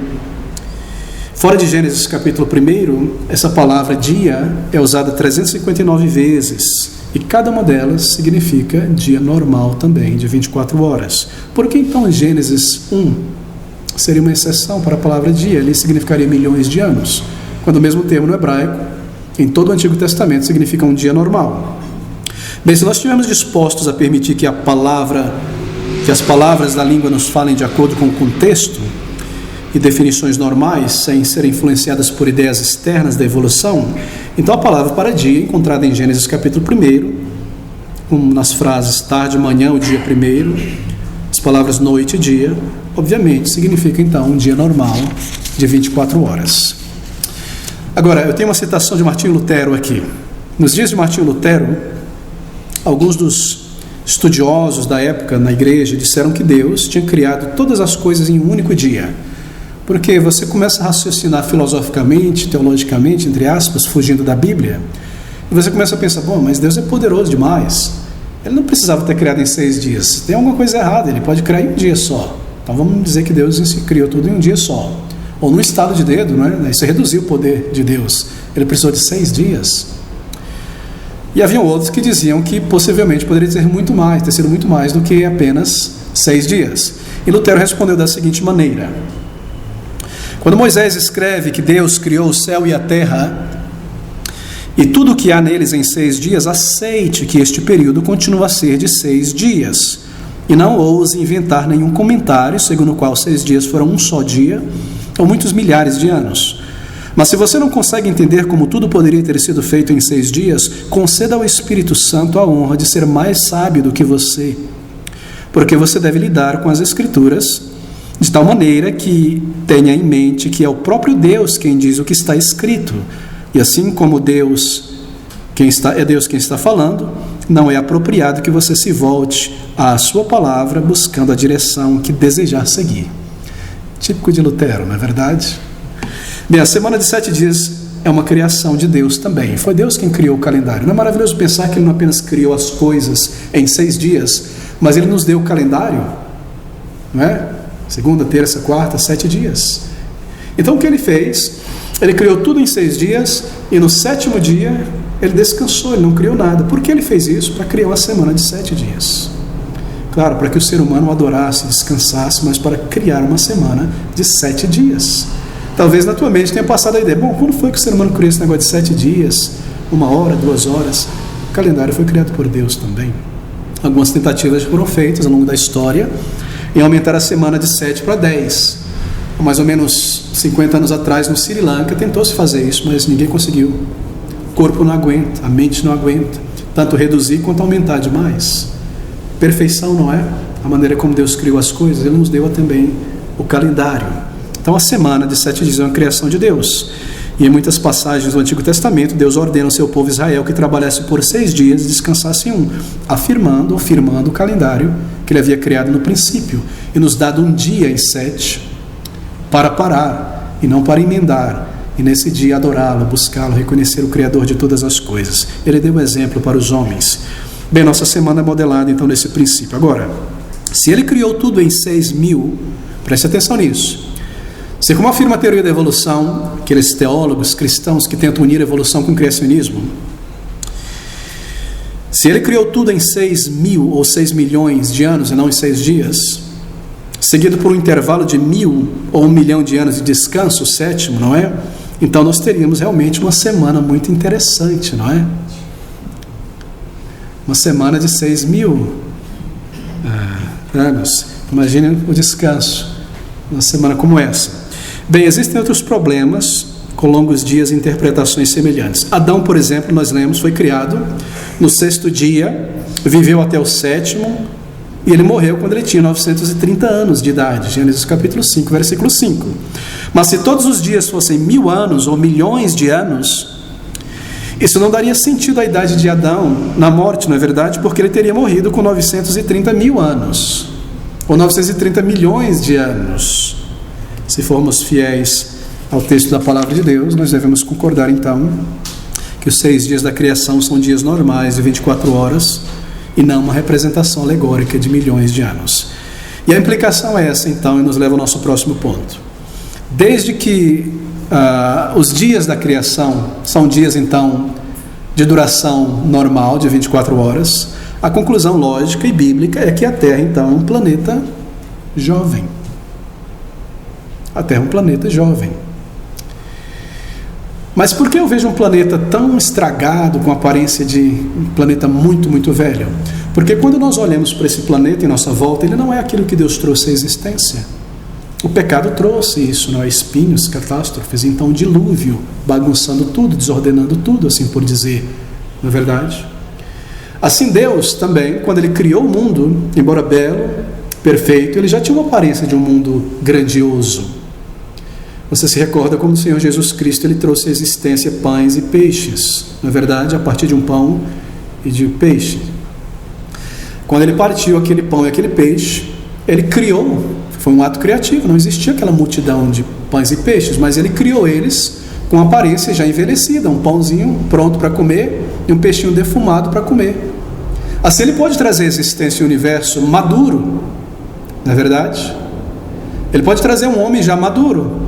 Fora de Gênesis capítulo 1, essa palavra dia é usada 359 vezes, e cada uma delas significa dia normal também, de 24 horas. Por que então Gênesis 1 seria uma exceção para a palavra dia? Ele significaria milhões de anos, quando o mesmo termo no hebraico, em todo o Antigo Testamento, significa um dia normal. Bem, se nós estivermos dispostos a permitir que as palavras da língua nos falem de acordo com o contexto e definições normais, sem serem influenciadas por ideias externas da evolução, então a palavra para dia, encontrada em Gênesis capítulo 1, como nas frases tarde e manhã, o dia primeiro, as palavras noite e dia, obviamente significa então um dia normal de 24 horas. Agora, eu tenho uma citação de Martinho Lutero aqui. Nos dias de Martinho Lutero, alguns dos estudiosos da época na igreja disseram que Deus tinha criado todas as coisas em um único dia. Porque você começa a raciocinar filosoficamente, teologicamente, entre aspas, fugindo da Bíblia, e você começa a pensar, bom, mas Deus é poderoso demais. Ele não precisava ter criado em 6 dias. Tem alguma coisa errada, Ele pode criar em um dia só. Então vamos dizer que Deus criou tudo em um dia só. Ou num estalo de dedo, não é? Isso reduziu o poder de Deus. Ele precisou de 6 dias. E haviam outros que diziam que possivelmente poderia ter sido muito mais do que apenas 6 dias. E Lutero respondeu da seguinte maneira: quando Moisés escreve que Deus criou o céu e a terra e tudo o que há neles em 6 dias, aceite que este período continua a ser de 6 dias, e não ouse inventar nenhum comentário segundo o qual 6 dias foram um só dia, ou muitos milhares de anos. Mas se você não consegue entender como tudo poderia ter sido feito em 6 dias, conceda ao Espírito Santo a honra de ser mais sábio do que você, porque você deve lidar com as Escrituras de tal maneira que tenha em mente que é o próprio Deus quem diz o que está escrito. E assim como Deus quem está falando, não é apropriado que você se volte à sua palavra buscando a direção que desejar seguir. Típico de Lutero, não é verdade? Bem, a semana de 7 dias é uma criação de Deus também. Foi Deus quem criou o calendário. Não é maravilhoso pensar que Ele não apenas criou as coisas em 6 dias, mas Ele nos deu o calendário, não é? Segunda, terça, quarta, 7 dias. Então o que Ele fez? Ele criou tudo em 6 dias e no 7º dia Ele descansou, Ele não criou nada. Por que Ele fez isso? Para criar uma semana de 7 dias. Claro, para que o ser humano o adorasse, descansasse, mas para criar uma semana de 7 dias. Talvez na tua mente tenha passado a ideia: bom, quando foi que o ser humano criou esse negócio de 7 dias, 1 hora, 2 horas? O calendário foi criado por Deus também. Algumas tentativas foram feitas ao longo da história em aumentar a semana de 7 para 10. Há mais ou menos 50 anos atrás, no Sri Lanka, tentou-se fazer isso, mas ninguém conseguiu. O corpo não aguenta, a mente não aguenta, tanto reduzir quanto aumentar demais. Perfeição não é a maneira como Deus criou as coisas. Ele nos deu também o calendário. Então a semana de 7 dias é uma criação de Deus. E em muitas passagens do Antigo Testamento, Deus ordena ao seu povo Israel que trabalhasse por 6 dias e descansasse em 1, afirmando o calendário que Ele havia criado no princípio e nos dado um dia em 7 para parar e não para emendar, e nesse dia adorá-lo, buscá-lo, reconhecer o Criador de todas as coisas. Ele deu um exemplo para os homens. Bem, nossa semana é modelada então nesse princípio. Agora, se Ele criou tudo em 6.000, preste atenção nisso. Se, como afirma a teoria da evolução, aqueles teólogos cristãos que tentam unir a evolução com o criacionismo, se Ele criou tudo em 6.000 ou 6 milhões de anos e não em 6 dias, seguido por um intervalo de 1.000 ou 1 milhão de anos de descanso, o 7º, não é? Então nós teríamos realmente uma semana muito interessante, não é? Uma semana de 6.000 anos. Imagine o descanso, uma semana como essa. Bem, existem outros problemas com longos dias e interpretações semelhantes. Adão, por exemplo, nós lemos, foi criado no 6º dia, viveu até o 7º, e ele morreu quando ele tinha 930 anos de idade. Gênesis capítulo 5, versículo 5. Mas se todos os dias fossem 1.000 anos ou milhões de anos, isso não daria sentido à idade de Adão na morte, não é verdade? Porque ele teria morrido com 930 mil anos, ou 930 milhões de anos. Se formos fiéis ao texto da palavra de Deus, nós devemos concordar então que os 6 dias da criação são dias normais de 24 horas e não uma representação alegórica de milhões de anos. E a implicação é essa então, e nos leva ao nosso próximo ponto. Desde que os dias da criação são dias então de duração normal de 24 horas, a conclusão lógica e bíblica é que a Terra então é um planeta jovem. A Terra é um planeta jovem. Mas por que eu vejo um planeta tão estragado, com aparência de um planeta muito, muito velho? Porque quando nós olhamos para esse planeta em nossa volta, ele não é aquilo que Deus trouxe à existência. O pecado trouxe isso, não é? Espinhos, catástrofes, então um dilúvio, bagunçando tudo, desordenando tudo, assim por dizer, não é verdade? Assim Deus também, quando Ele criou o mundo, embora belo, perfeito, Ele já tinha uma aparência de um mundo grandioso. Você se recorda como o Senhor Jesus Cristo, Ele trouxe à existência pães e peixes, não é verdade? A partir de um pão e de peixe. Quando Ele partiu aquele pão e aquele peixe, Ele criou, foi um ato criativo, não existia aquela multidão de pães e peixes, mas Ele criou eles com aparência já envelhecida, um pãozinho pronto para comer e um peixinho defumado para comer. Assim Ele pode trazer à existência o universo maduro, não é verdade? Ele pode trazer um homem já maduro.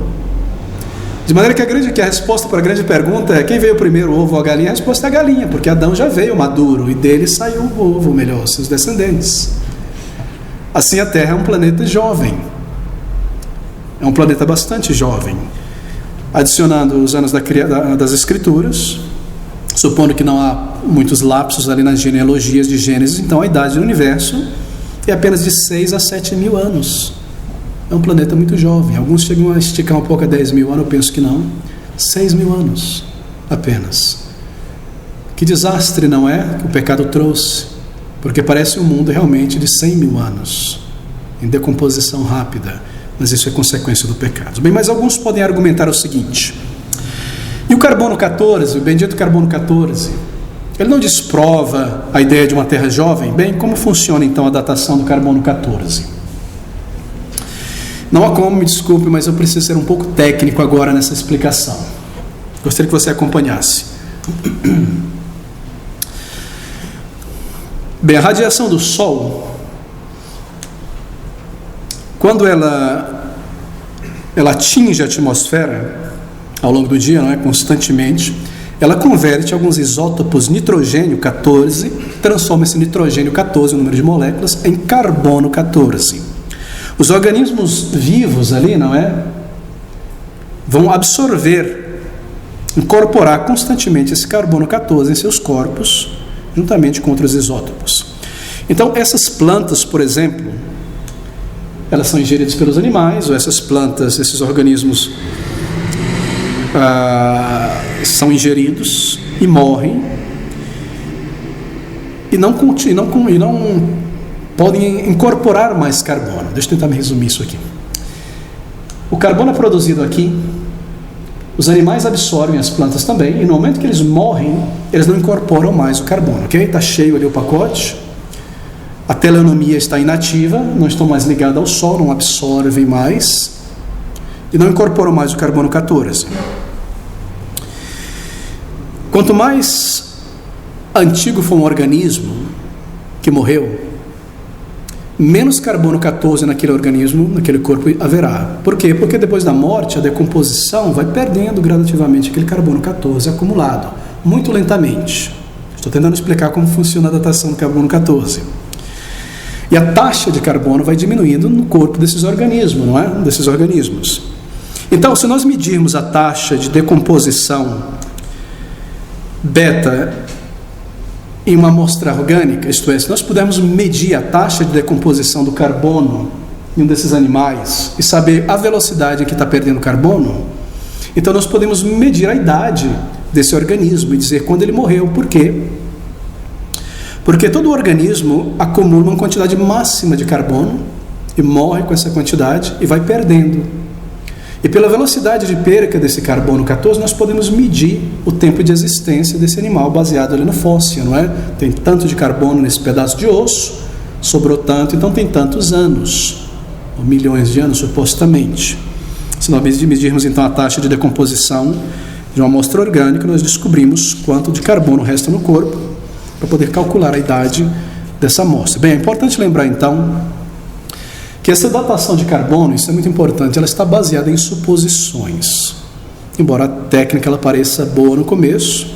De maneira que a resposta para a grande pergunta é: quem veio primeiro, o ovo ou a galinha? A resposta é a galinha, porque Adão já veio maduro e dele saiu o ovo, ou melhor, seus descendentes. Assim, a Terra é um planeta jovem, é um planeta bastante jovem. Adicionando os anos das Escrituras, supondo que não há muitos lapsos ali nas genealogias de Gênesis, então a idade do universo é apenas de 6 a 7 mil anos. É um planeta muito jovem. Alguns chegam a esticar um pouco a 10 mil anos, eu penso que não. 6 mil anos apenas. Que desastre, não é? Que o pecado trouxe. Porque parece um mundo realmente de 100 mil anos, em decomposição rápida. Mas isso é consequência do pecado. Bem, mas alguns podem argumentar o seguinte: e o carbono 14, o bendito carbono 14, ele não desprova a ideia de uma Terra jovem? Bem, como funciona então a datação do carbono 14? Não há como, me desculpe, mas eu preciso ser um pouco técnico agora nessa explicação. Gostaria que você acompanhasse. Bem, a radiação do Sol, quando ela atinge a atmosfera ao longo do dia, não é, constantemente, ela converte alguns isótopos nitrogênio 14, transforma esse nitrogênio 14, o número de moléculas, em carbono 14. Os organismos vivos ali, não é, vão absorver, incorporar constantemente esse carbono 14 em seus corpos, juntamente com outros isótopos. Então, essas plantas, por exemplo, elas são ingeridas pelos animais, ou essas plantas, esses organismos são ingeridos e morrem, e não podem incorporar mais carbono. Deixa eu tentar me resumir isso aqui. O carbono é produzido aqui, os animais absorvem, as plantas também, e no momento que eles morrem, eles não incorporam mais o carbono, ok? Está cheio ali o pacote, a teleonomia está inativa, não estão mais ligados ao Sol, não absorvem mais, e não incorporam mais o carbono 14. Quanto mais antigo for um organismo que morreu, menos carbono 14 naquele organismo, naquele corpo haverá. Por quê? Porque depois da morte, a decomposição vai perdendo gradativamente aquele carbono 14 acumulado, muito lentamente. Estou tentando explicar como funciona a datação do carbono 14. E a taxa de carbono vai diminuindo no corpo desses organismos, não é? Desses organismos. Então, se nós medirmos a taxa de decomposição beta em uma amostra orgânica, isto é, se nós pudermos medir a taxa de decomposição do carbono em um desses animais e saber a velocidade em que está perdendo carbono, então nós podemos medir a idade desse organismo e dizer quando ele morreu. Por quê? Porque todo organismo acumula uma quantidade máxima de carbono e morre com essa quantidade e vai perdendo. E pela velocidade de perca desse carbono 14, nós podemos medir o tempo de existência desse animal baseado ali no fóssil, não é? Tem tanto de carbono nesse pedaço de osso, sobrou tanto, então tem tantos anos, ou milhões de anos supostamente. Se nós medirmos então a taxa de decomposição de uma amostra orgânica, nós descobrimos quanto de carbono resta no corpo para poder calcular a idade dessa amostra. Bem, é importante lembrar então que essa datação de carbono, isso é muito importante, ela está baseada em suposições. Embora a técnica ela pareça boa no começo,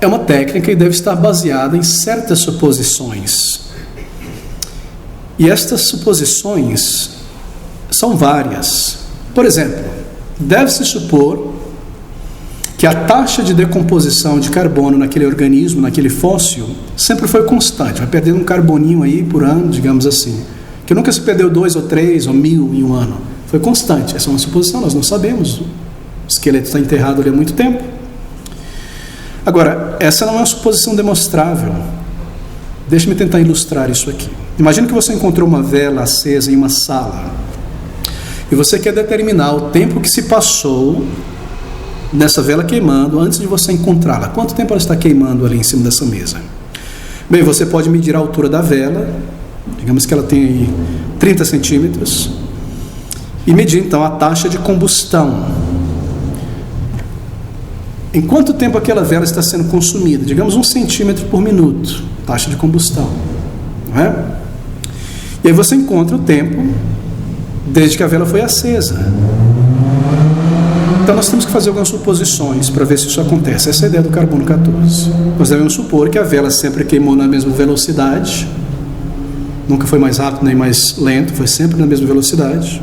é uma técnica que deve estar baseada em certas suposições. E estas suposições são várias. Por exemplo, deve-se supor que a taxa de decomposição de carbono naquele organismo, naquele fóssil, sempre foi constante, vai perdendo um carboninho aí por ano, digamos assim, que nunca se perdeu 2 ou 3 ou 1000 em um ano, foi constante. Essa é uma suposição, nós não sabemos, o esqueleto está enterrado ali há muito tempo. Agora, essa não é uma suposição demonstrável. Deixe-me tentar ilustrar isso aqui. Imagine que você encontrou uma vela acesa em uma sala e você quer determinar o tempo que se passou nessa vela queimando antes de você encontrá-la. Quanto tempo ela está queimando ali em cima dessa mesa? Bem, você pode medir a altura da vela, digamos que ela tem aí 30 centímetros, e medir então a taxa de combustão. Em quanto tempo aquela vela está sendo consumida? Digamos 1 centímetro por minuto, taxa de combustão, não é? E aí você encontra o tempo desde que a vela foi acesa. Então nós temos que fazer algumas suposições para ver se isso acontece. Essa é a ideia do carbono 14. Nós devemos supor que a vela sempre queimou na mesma velocidade, nunca foi mais rápido nem mais lento, foi sempre na mesma velocidade.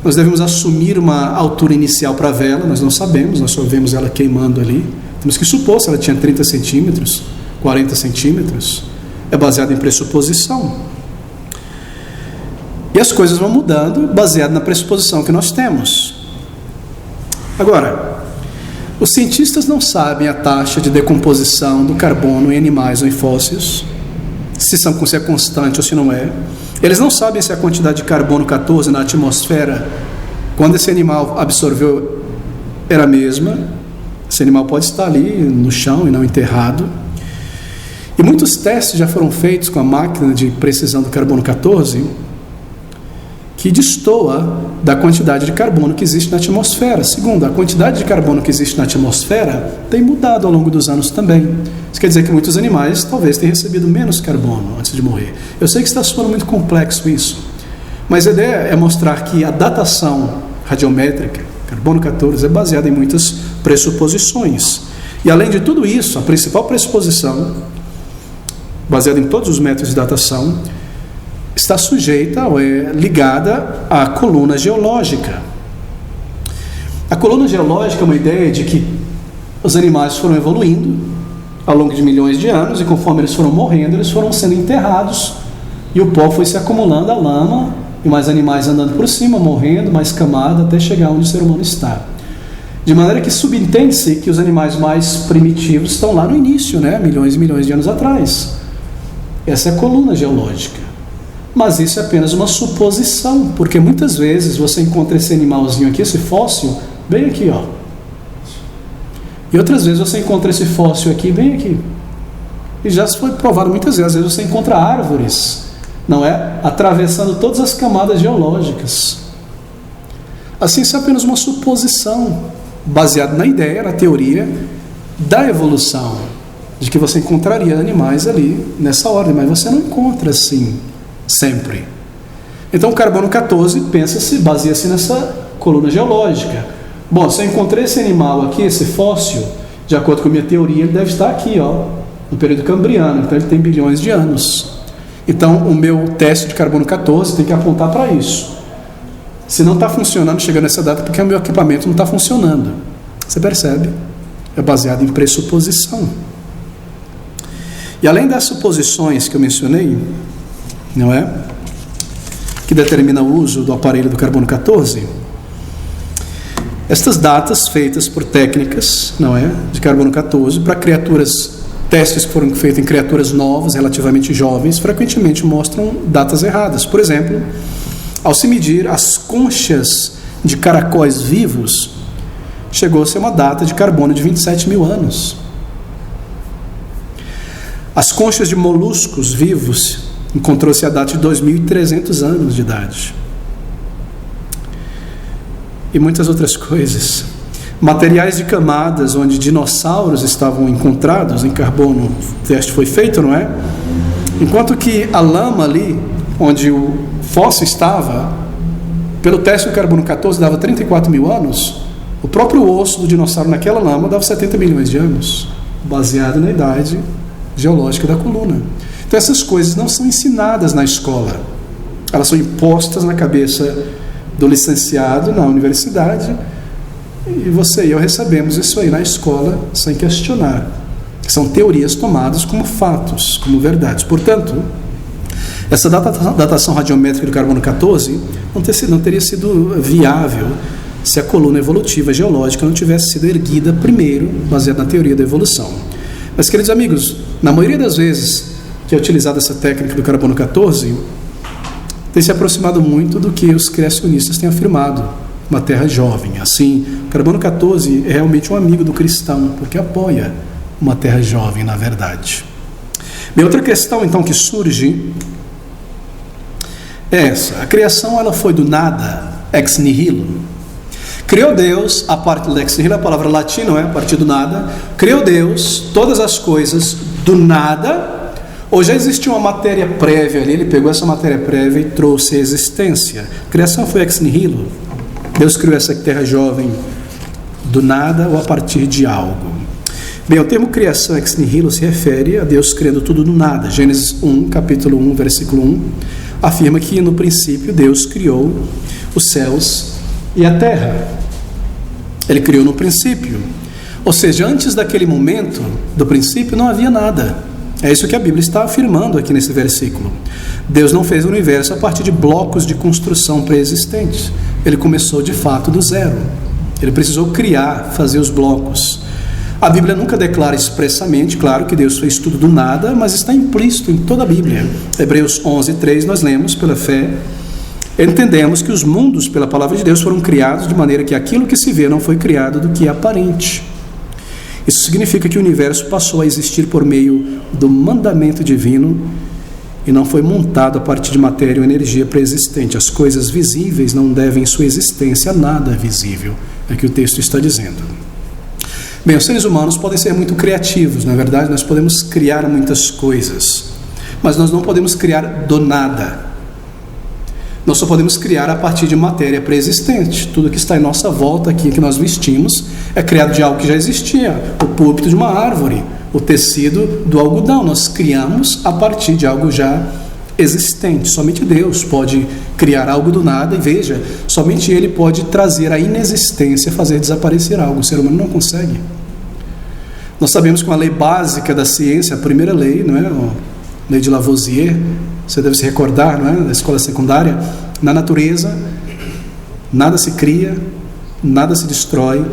Nós devemos assumir uma altura inicial para a vela, nós não sabemos, nós só vemos ela queimando ali. Temos que supor se ela tinha 30 centímetros, 40 centímetros. É baseado em pressuposição. E as coisas vão mudando baseado na pressuposição que nós temos. Agora, os cientistas não sabem a taxa de decomposição do carbono em animais ou em fósseis, se é constante ou se não é. Eles não sabem se a quantidade de carbono 14 na atmosfera, quando esse animal absorveu, era a mesma. Esse animal pode estar ali no chão e não enterrado. E muitos testes já foram feitos com a máquina de precisão do carbono 14, que destoa da quantidade de carbono que existe na atmosfera. Segundo, a quantidade de carbono que existe na atmosfera tem mudado ao longo dos anos também. Isso quer dizer que muitos animais talvez tenham recebido menos carbono antes de morrer. Eu sei que está soando muito complexo isso, mas a ideia é mostrar que a datação radiométrica, carbono 14, é baseada em muitas pressuposições. E além de tudo isso, a principal pressuposição, baseada em todos os métodos de datação, está sujeita ou é ligada à coluna geológica. A coluna geológica é uma ideia de que os animais foram evoluindo ao longo de milhões de anos e conforme eles foram morrendo, eles foram sendo enterrados e o pó foi se acumulando, a lama, e mais animais andando por cima, morrendo, mais camada, até chegar onde o ser humano está. De maneira que subentende-se que os animais mais primitivos estão lá no início, milhões e milhões de anos atrás. Essa é a coluna geológica. Mas isso é apenas uma suposição, porque muitas vezes você encontra esse animalzinho aqui, esse fóssil, bem aqui, ó. E outras vezes você encontra esse fóssil aqui, bem aqui. E já foi provado muitas vezes, às vezes você encontra árvores, não é? Atravessando todas as camadas geológicas. Assim, isso é apenas uma suposição, baseada na ideia, na teoria da evolução, de que você encontraria animais ali nessa ordem, mas você não encontra assim sempre. Então o carbono 14 baseia-se nessa coluna geológica. Bom, se eu encontrei esse animal aqui, esse fóssil, de acordo com a minha teoria, ele deve estar aqui, ó, no período cambriano, então ele tem bilhões de anos. Então o meu teste de carbono 14 tem que apontar para isso. Se não está funcionando, chegando nessa data, porque o meu equipamento não está funcionando. Você percebe? É baseado em pressuposição. E além das suposições que eu mencionei, não é? Que determina o uso do aparelho do carbono 14, estas datas feitas por técnicas, não é? De carbono 14 para testes que foram feitos em criaturas novas, relativamente jovens, frequentemente mostram datas erradas. Por exemplo, ao se medir as conchas de caracóis vivos, chegou-se a uma data de carbono de 27 mil anos. As conchas de moluscos vivos, encontrou-se a data de 2.300 anos de idade. E muitas outras coisas. Materiais de camadas onde dinossauros estavam encontrados em carbono, o teste foi feito, não é? Enquanto que a lama ali, onde o fóssil estava, pelo teste do carbono 14 dava 34 mil anos, o próprio osso do dinossauro naquela lama dava 70 milhões de anos, baseado na idade geológica da coluna. Então essas coisas não são ensinadas na escola, elas são impostas na cabeça do licenciado na universidade, e você e eu recebemos isso aí na escola sem questionar. São teorias tomadas como fatos, como verdades. Portanto, essa datação radiométrica do carbono 14 não teria sido viável se a coluna evolutiva geológica não tivesse sido erguida primeiro, baseada na teoria da evolução. Mas, queridos amigos, na maioria das vezes que é utilizada essa técnica do carbono 14, tem se aproximado muito do que os criacionistas têm afirmado, uma terra jovem. Assim, o carbono 14 é realmente um amigo do cristão, porque apoia uma terra jovem, na verdade. Bem, outra questão, então, que surge é essa. A criação, ela foi do nada, ex nihilo. Criou Deus, a parte do ex nihilo, a palavra latina, não é? A partir do nada. Criou Deus, todas as coisas do nada, ou já existia uma matéria prévia ali, ele pegou essa matéria prévia e trouxe a existência. A criação foi ex nihilo. Deus criou essa terra jovem do nada ou a partir de algo. Bem, o termo criação ex nihilo se refere a Deus criando tudo do nada. Gênesis 1, capítulo 1, versículo 1, afirma que no princípio Deus criou os céus e a terra. Ele criou no princípio. Ou seja, antes daquele momento, do princípio, não havia nada. É isso que a Bíblia está afirmando aqui nesse versículo. Deus não fez o universo a partir de blocos de construção pré-existentes. Ele começou de fato do zero. Ele precisou criar, fazer os blocos. A Bíblia nunca declara expressamente, claro, que Deus fez tudo do nada, mas está implícito em toda a Bíblia. Hebreus 11:3 nós lemos, pela fé, entendemos que os mundos, pela palavra de Deus, foram criados de maneira que aquilo que se vê não foi criado do que é aparente. Isso significa que o universo passou a existir por meio do mandamento divino e não foi montado a partir de matéria ou energia pré-existente. As coisas visíveis não devem sua existência a nada visível, é o que o texto está dizendo. Bem, os seres humanos podem ser muito criativos, na verdade, nós podemos criar muitas coisas, mas nós não podemos criar do nada. Nós só podemos criar a partir de matéria pré-existente. Tudo que está em nossa volta aqui, que nós vestimos, é criado de algo que já existia. O púlpito de uma árvore, o tecido do algodão. Nós criamos a partir de algo já existente. Somente Deus pode criar algo do nada, e veja, somente Ele pode trazer a inexistência, fazer desaparecer algo. O ser humano não consegue. Nós sabemos que uma lei básica da ciência, a primeira lei, não é? A lei de Lavoisier, você deve se recordar, não é? Da escola secundária, na natureza, nada se cria, nada se destrói,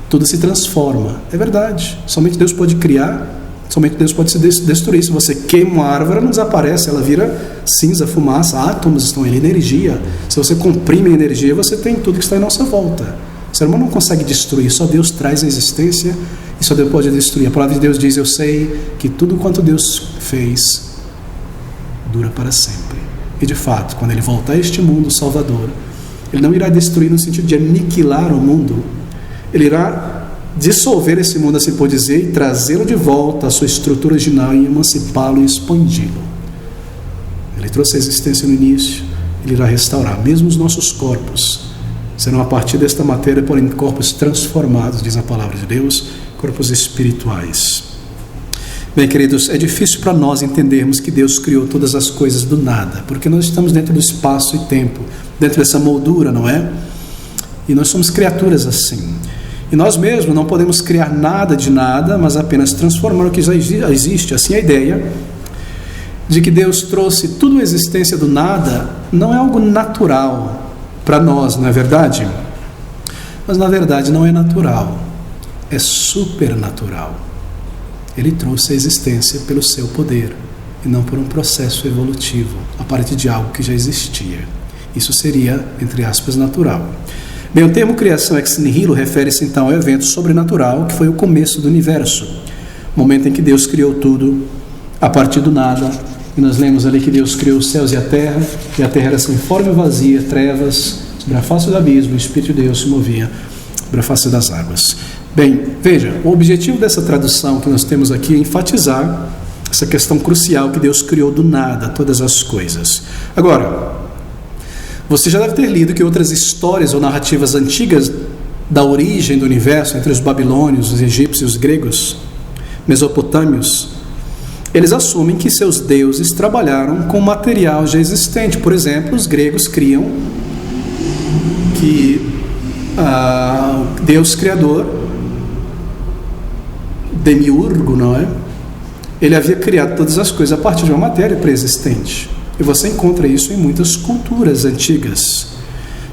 tudo se transforma. É verdade, somente Deus pode criar, somente Deus pode se destruir. Se você queima uma árvore, ela não desaparece, ela vira cinza, fumaça, átomos estão ali, energia. Se você comprime a energia, você tem tudo que está em nossa volta. O ser humano não consegue destruir, só Deus traz a existência e só Deus pode destruir. A palavra de Deus diz: eu sei que tudo quanto Deus fez dura para sempre. E de fato, quando Ele voltar a este mundo, o Salvador, Ele não irá destruir no sentido de aniquilar o mundo. Ele irá dissolver esse mundo, assim por dizer, e trazê-lo de volta à sua estrutura original e emancipá-lo e expandi-lo. Ele trouxe a existência no início, Ele irá restaurar. Mesmo os nossos corpos serão a partir desta matéria, porém corpos transformados, diz a palavra de Deus, corpos espirituais. Bem, queridos, é difícil para nós entendermos que Deus criou todas as coisas do nada, porque nós estamos dentro do espaço e tempo, dentro dessa moldura, não é? E nós somos criaturas assim. E nós mesmos não podemos criar nada de nada, mas apenas transformar o que já existe. Assim, a ideia de que Deus trouxe tudo a existência do nada não é algo natural para nós, não é verdade? Mas na verdade não é natural, é supernatural. Ele trouxe a existência pelo seu poder e não por um processo evolutivo, a partir de algo que já existia. Isso seria, entre aspas, natural. Bem, o termo criação ex nihilo refere-se então ao evento sobrenatural que foi o começo do universo, o momento em que Deus criou tudo a partir do nada. E nós lemos ali que Deus criou os céus e a terra era sem forma e vazia, trevas sobre a face do abismo, o Espírito de Deus se movia sobre a face das águas. Bem, veja, o objetivo dessa tradução que nós temos aqui é enfatizar essa questão crucial que Deus criou do nada todas as coisas. Agora, você já deve ter lido que outras histórias ou narrativas antigas da origem do universo, entre os babilônios, os egípcios, os gregos, mesopotâmios, eles assumem que seus deuses trabalharam com material já existente. Por exemplo, os gregos criam que Deus Criador, Demiurgo, não é? Ele havia criado todas as coisas a partir de uma matéria pré-existente. E você encontra isso em muitas culturas antigas,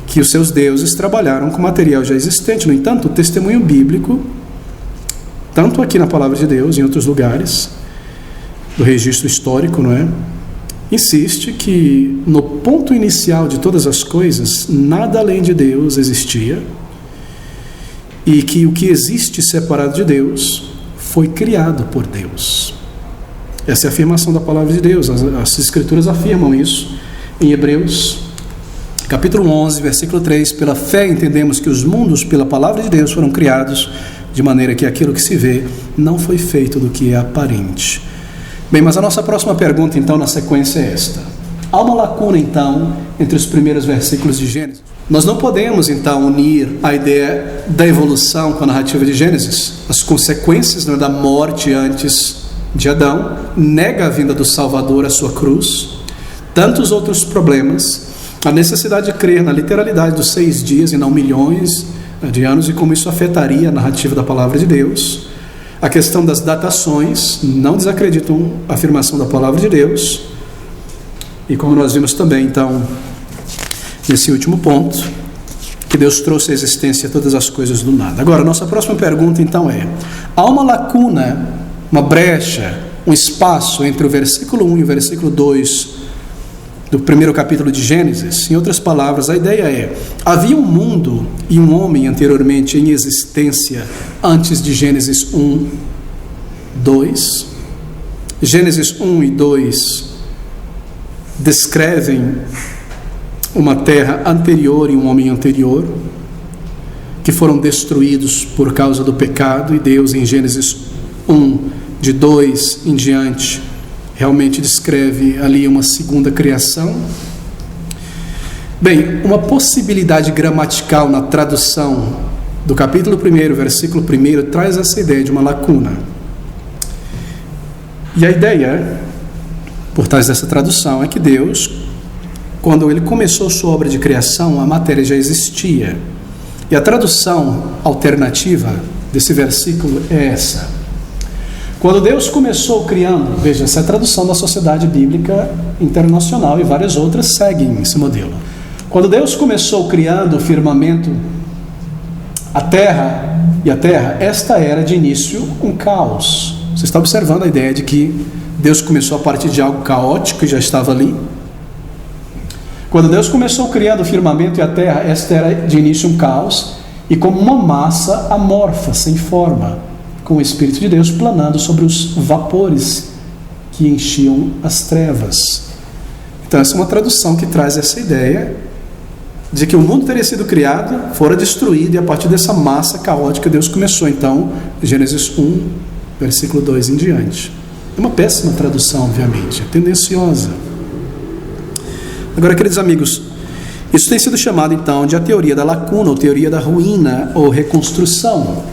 que os seus deuses trabalharam com material já existente. No entanto, o testemunho bíblico, tanto aqui na Palavra de Deus, em outros lugares, do registro histórico, não é? Insiste que no ponto inicial de todas as coisas, nada além de Deus existia, e que o que existe separado de Deus foi criado por Deus. Essa é a afirmação da palavra de Deus. As Escrituras afirmam isso em Hebreus, capítulo 11, versículo 3. Pela fé entendemos que os mundos, pela palavra de Deus, foram criados de maneira que aquilo que se vê não foi feito do que é aparente. Bem, mas a nossa próxima pergunta, então, na sequência é esta: Há uma lacuna, então, entre os primeiros versículos de Gênesis. Nós não podemos, então, unir a ideia da evolução com a narrativa de Gênesis. As consequências da morte antes de Adão, nega a vinda do Salvador, a sua cruz, tantos outros problemas, a necessidade de crer na literalidade dos 6 dias e não milhões de anos, e como isso afetaria a narrativa da palavra de Deus, a questão das datações, não desacreditam a afirmação da palavra de Deus, e como nós vimos também, então, nesse último ponto, que Deus trouxe à existência todas as coisas do nada. Agora, nossa próxima pergunta, então, é: há uma lacuna, uma brecha, um espaço entre o versículo 1 e o versículo 2 do primeiro capítulo de Gênesis? Em outras palavras, a ideia é: havia um mundo e um homem anteriormente em existência antes de Gênesis 1, 2. Gênesis 1 e 2 descrevem uma terra anterior e um homem anterior, que foram destruídos por causa do pecado, e Deus, em Gênesis 1, de 2 em diante, realmente descreve ali uma segunda criação. Bem, uma possibilidade gramatical na tradução do capítulo 1, versículo 1, traz essa ideia de uma lacuna. E a ideia por trás dessa tradução é que Deus, quando Ele começou sua obra de criação, a matéria já existia. E a tradução alternativa desse versículo é essa: quando Deus começou criando, veja, essa é a tradução da Sociedade Bíblica Internacional, e várias outras seguem esse modelo. Quando Deus começou criando o firmamento, a terra, esta era de início um caos. Você está observando a ideia de que Deus começou a partir de algo caótico e já estava ali? Quando Deus começou criando o firmamento e a terra, esta era de início um caos, e como uma massa amorfa, sem forma, com o Espírito de Deus planando sobre os vapores que enchiam as trevas. Então essa é uma tradução que traz essa ideia de que o mundo teria sido criado, fora destruído, e a partir dessa massa caótica Deus começou, então, Gênesis 1, versículo 2 em diante. É uma péssima tradução, obviamente, é tendenciosa. Agora, queridos amigos, isso tem sido chamado, então, de a teoria da lacuna, ou teoria da ruína, ou reconstrução,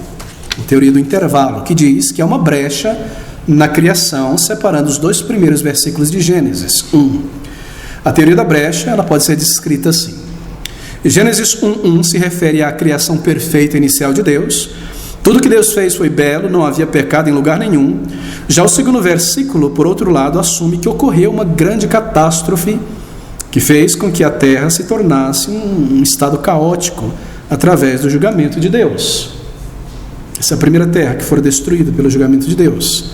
a teoria do intervalo, que diz que há uma brecha na criação, separando os 2 primeiros versículos de Gênesis 1. A teoria da brecha, ela pode ser descrita assim: Gênesis 1:1 se refere à criação perfeita inicial de Deus. Tudo que Deus fez foi belo, não havia pecado em lugar nenhum. Já o segundo versículo, por outro lado, assume que ocorreu uma grande catástrofe que fez com que a terra se tornasse um estado caótico através do julgamento de Deus. Essa é a primeira terra que foi destruída pelo julgamento de Deus.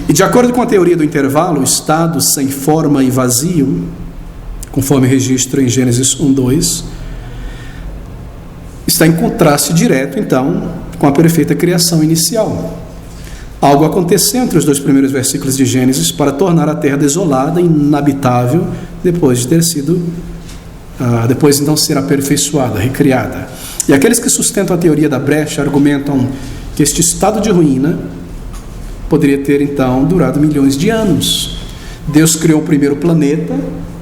E de acordo com a teoria do intervalo, o estado sem forma e vazio, conforme registra em Gênesis 1:2, está em contraste direto, então, com a perfeita criação inicial. Algo aconteceu entre os 2 primeiros versículos de Gênesis para tornar a terra desolada e inabitável depois de ter sido, depois então ser aperfeiçoada, recriada. E aqueles que sustentam a teoria da brecha argumentam que este estado de ruína poderia ter então durado milhões de anos. Deus criou o primeiro planeta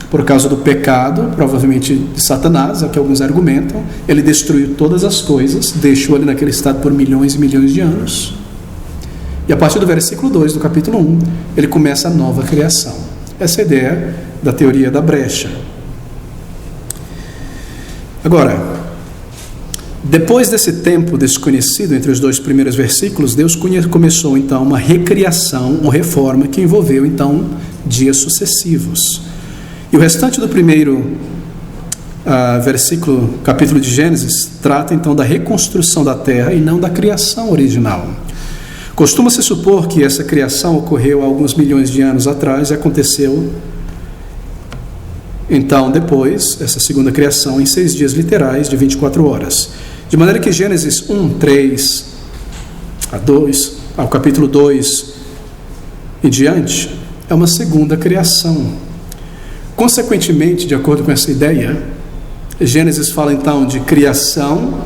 por causa do pecado, provavelmente de Satanás, é o que alguns argumentam. Ele destruiu todas as coisas, deixou ele naquele estado por milhões e milhões de anos. E a partir do versículo 2 do capítulo 1, ele começa a nova criação. Essa é a ideia da teoria da brecha. Agora, depois desse tempo desconhecido entre os 2 primeiros versículos, Deus começou então uma recriação, uma reforma que envolveu então dias sucessivos. E o restante do primeiro capítulo de Gênesis trata então da reconstrução da terra e não da criação original. Costuma-se supor que essa criação ocorreu há alguns milhões de anos atrás e aconteceu então depois, essa segunda criação, em 6 dias literais de 24 horas. De maneira que Gênesis 1, 3 a 2, ao capítulo 2 e diante, é uma segunda criação. Consequentemente, de acordo com essa ideia, Gênesis fala então de criação,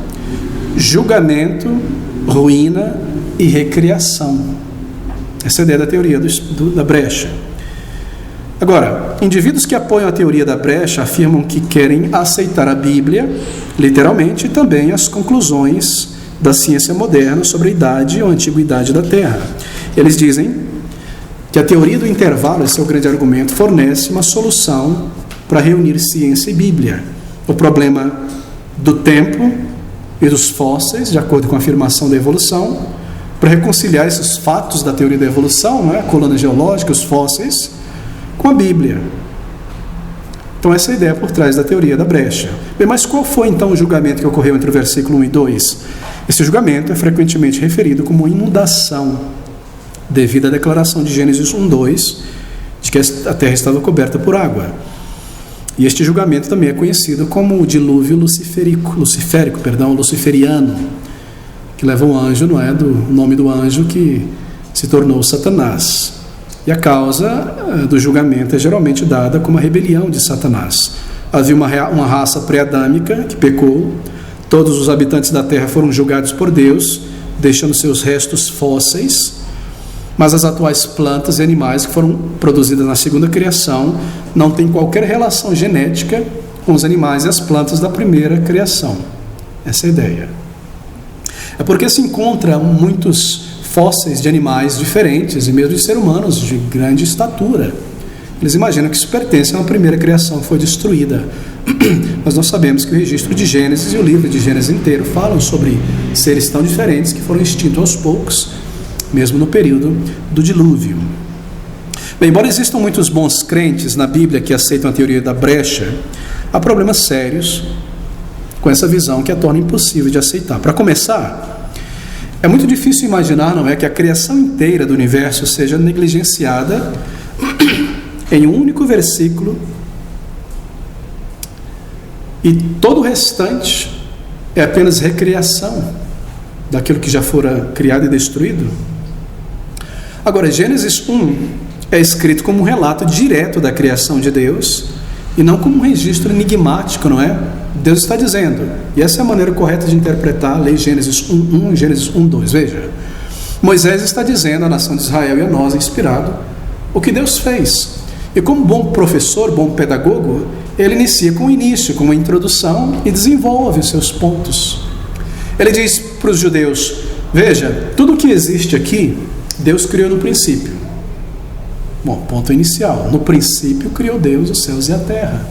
julgamento, ruína e recriação. Essa é a ideia da teoria da brecha. Agora, indivíduos que apoiam a teoria da brecha afirmam que querem aceitar a Bíblia, literalmente, e também as conclusões da ciência moderna sobre a idade ou antiguidade da Terra. Eles dizem que a teoria do intervalo, esse é o grande argumento, fornece uma solução para reunir ciência e Bíblia. O problema do tempo e dos fósseis, de acordo com a afirmação da evolução, para reconciliar esses fatos da teoria da evolução, não é? A coluna geológica, os fósseis, com a Bíblia. Então essa é a ideia por trás da teoria da brecha. Bem, mas qual foi então o julgamento que ocorreu entre o versículo 1 e 2? Esse julgamento é frequentemente referido como inundação, devido à declaração de Gênesis 1:2, de que a terra estava coberta por água. E este julgamento também é conhecido como o dilúvio luciferiano, que leva um anjo, não é, do nome do anjo que se tornou Satanás. E a causa do julgamento é geralmente dada como a rebelião de Satanás. Havia uma raça pré-adâmica que pecou, todos os habitantes da terra foram julgados por Deus, deixando seus restos fósseis, mas as atuais plantas e animais que foram produzidas na segunda criação não têm qualquer relação genética com os animais e as plantas da primeira criação. Essa é a ideia. É porque se encontram muitos fósseis de animais diferentes e mesmo de seres humanos de grande estatura. Eles imaginam que isso pertence a uma primeira criação que foi destruída. Mas nós sabemos que o registro de Gênesis e o livro de Gênesis inteiro falam sobre seres tão diferentes que foram extintos aos poucos, mesmo no período do dilúvio. Bem, embora existam muitos bons crentes na Bíblia que aceitam a teoria da brecha, há problemas sérios com essa visão que a torna impossível de aceitar. Para começar, é muito difícil imaginar, não é, que a criação inteira do universo seja negligenciada em um único versículo e todo o restante é apenas recriação daquilo que já fora criado e destruído. Agora, Gênesis 1 é escrito como um relato direto da criação de Deus e não como um registro enigmático, não é? Deus está dizendo, e essa é a maneira correta de interpretar a lei Gênesis 1:1 e Gênesis 1:2. Veja, Moisés está dizendo à nação de Israel e a nós, inspirado, o que Deus fez. E como bom professor, bom pedagogo, ele inicia com o início, com uma introdução e desenvolve os seus pontos. Ele diz para os judeus, veja, tudo o que existe aqui, Deus criou no princípio. Bom, ponto inicial. No princípio criou Deus os céus e a terra.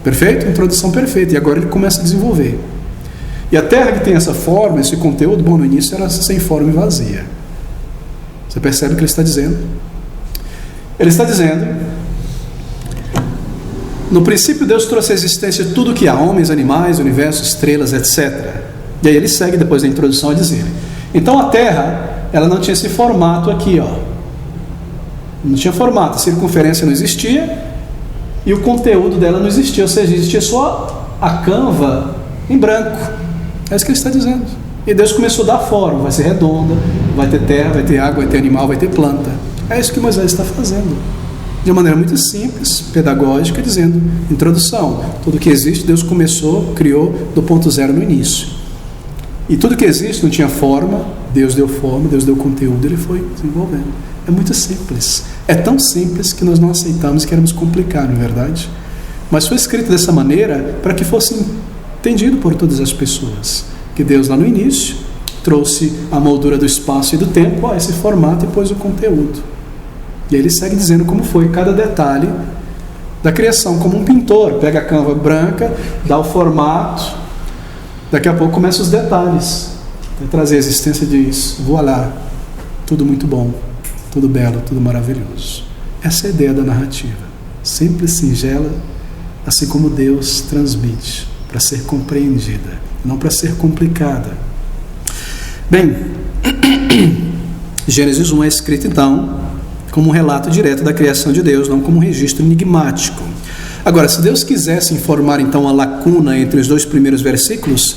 Perfeito? Introdução perfeita. E agora ele começa a desenvolver. E a terra que tem essa forma, esse conteúdo, bom, no início era sem forma e vazia. Você percebe o que ele está dizendo? Ele está dizendo, no princípio Deus trouxe à existência tudo que há, homens, animais, universo, estrelas, etc. E aí ele segue depois da introdução a dizer, então a terra, ela não tinha esse formato aqui, ó. Não tinha formato, a circunferência não existia e o conteúdo dela não existia, ou seja, existia só a canva em branco. É isso que ele está dizendo. E Deus começou a dar forma, vai ser redonda, vai ter terra, vai ter água, vai ter animal, vai ter planta. É isso que Moisés está fazendo, de uma maneira muito simples, pedagógica, dizendo, introdução, tudo que existe, Deus começou, criou do ponto zero no início. E tudo que existe não tinha forma, Deus deu forma, Deus deu conteúdo, ele foi desenvolvendo. É muito simples. É tão simples que nós não aceitamos, queremos complicar, não é verdade? Mas foi escrito dessa maneira para que fosse entendido por todas as pessoas. Que Deus lá no início trouxe a moldura do espaço e do tempo a esse formato e pôs o conteúdo. E aí ele segue dizendo como foi cada detalhe da criação, como um pintor. Pega a canva branca, dá o formato, daqui a pouco começam os detalhes. Vai trazer a existência e diz, voilá, tudo muito bom. Tudo belo, tudo maravilhoso. Essa é a ideia da narrativa. Simples, singela, assim como Deus transmite, para ser compreendida, não para ser complicada. Bem, Gênesis 1 é escrito então como um relato direto da criação de Deus, não como um registro enigmático. Agora, se Deus quisesse informar então a lacuna entre os dois primeiros versículos,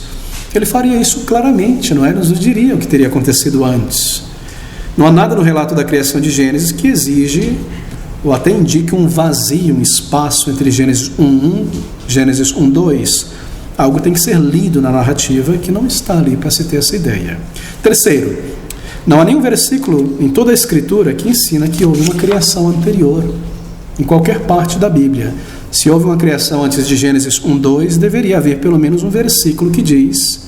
ele faria isso claramente, não é? Nos diria o que teria acontecido antes. Não há nada no relato da criação de Gênesis que exige ou até indique um vazio, um espaço entre Gênesis 1:1 e Gênesis 1:2. Algo tem que ser lido na narrativa que não está ali para se ter essa ideia. Terceiro, não há nenhum versículo em toda a Escritura que ensina que houve uma criação anterior. em qualquer parte da Bíblia. Se houve uma criação antes de Gênesis 1:2, deveria haver pelo menos um versículo que diz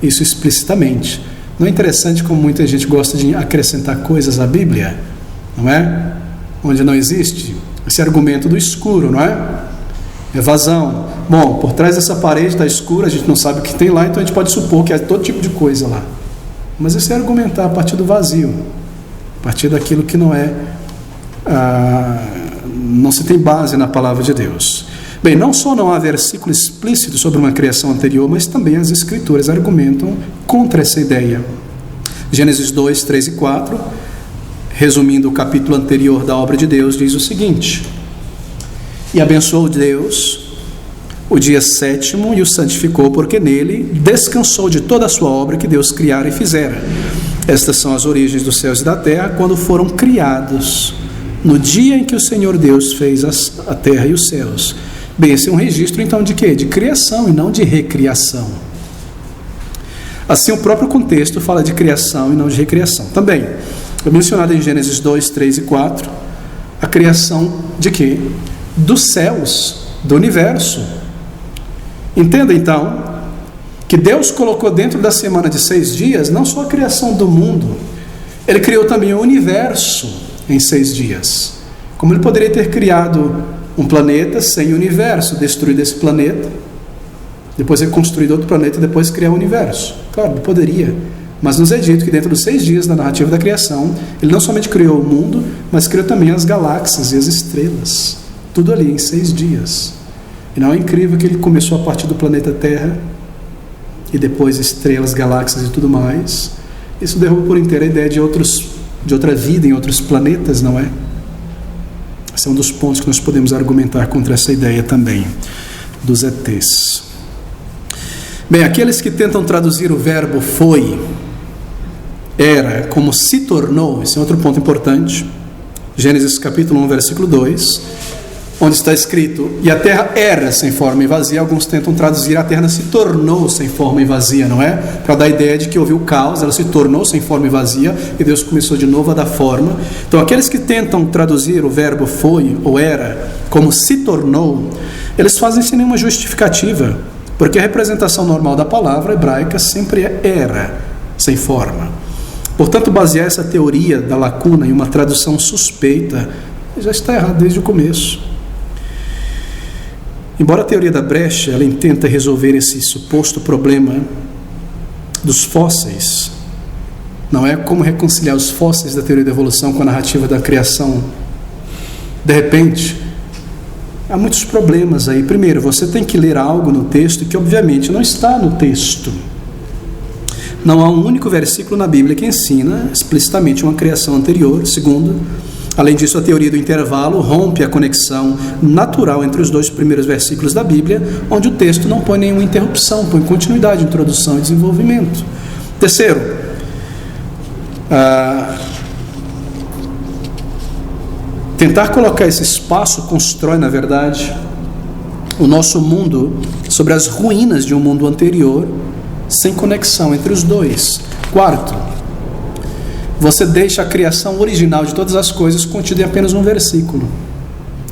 isso explicitamente. Não é interessante como muita gente gosta de acrescentar coisas à Bíblia, não é? Onde não existe esse argumento do escuro, não é? Evasão. Bom, por trás dessa parede está escura, a gente não sabe o que tem lá, então a gente pode supor que há todo tipo de coisa lá. Mas isso é argumentar a partir do vazio, a partir daquilo que não é, não se tem base na palavra de Deus. Bem, não só não há versículo explícito sobre uma criação anterior, mas também as Escrituras argumentam contra essa ideia. Gênesis 2, 3 e 4, resumindo o capítulo anterior da obra de Deus, diz o seguinte: E abençoou Deus o dia sétimo e o santificou, porque nele descansou de toda a sua obra que Deus criara e fizera. Estas são as origens dos céus e da terra, quando foram criados, no dia em que o Senhor Deus fez a terra e os céus. Bem, esse é um registro então de quê? De criação e não de recriação. Assim, o próprio contexto fala de criação e não de recriação. Também, é mencionado em Gênesis 2, 3 e 4, a criação de quê? Dos céus, do universo. Entenda então que Deus colocou dentro da semana de 6 dias não só a criação do mundo, Ele criou também o universo em 6 dias. Como Ele poderia ter criado um planeta sem universo, destruído esse planeta, depois reconstruído outro planeta e depois criar o universo? Claro, Ele poderia. Mas nos é dito que dentro dos 6 dias da narrativa da criação, Ele não somente criou o mundo, mas criou também as galáxias e as estrelas. Tudo ali em 6 dias. E não é incrível que Ele começou a partir do planeta Terra e depois estrelas, galáxias e tudo mais? Isso derruba por inteiro a ideia de outra vida em outros planetas, não é? Esse é um dos pontos que nós podemos argumentar contra essa ideia também dos ETs. Bem, aqueles que tentam traduzir o verbo foi, era, como se tornou, esse é outro ponto importante. Gênesis capítulo 1, versículo 2, onde está escrito: e a terra era sem forma e vazia. Alguns tentam traduzir: a terra se tornou sem forma e vazia, não é? Para dar a ideia de que houve o caos, ela se tornou sem forma e vazia, e Deus começou de novo a dar forma. Então, aqueles que tentam traduzir o verbo foi ou era como se tornou, eles fazem sem nenhuma justificativa, porque a representação normal da palavra hebraica sempre é era, sem forma. Portanto, basear essa teoria da lacuna em uma tradução suspeita já está errado desde o começo. Embora a teoria da brecha ela intenta resolver esse suposto problema dos fósseis, não é como reconciliar os fósseis da teoria da evolução com a narrativa da criação. De repente, há muitos problemas aí. Primeiro, você tem que ler algo no texto que obviamente não está no texto. Não há um único versículo na Bíblia que ensina explicitamente uma criação anterior. Segundo, além disso, a teoria do intervalo rompe a conexão natural entre os 2 primeiros versículos da Bíblia, onde o texto não põe nenhuma interrupção, põe continuidade, introdução e desenvolvimento. Terceiro, tentar colocar esse espaço constrói, na verdade, o nosso mundo sobre as ruínas de um mundo anterior, sem conexão entre os dois. Quarto, você deixa a criação original de todas as coisas contida em apenas um versículo.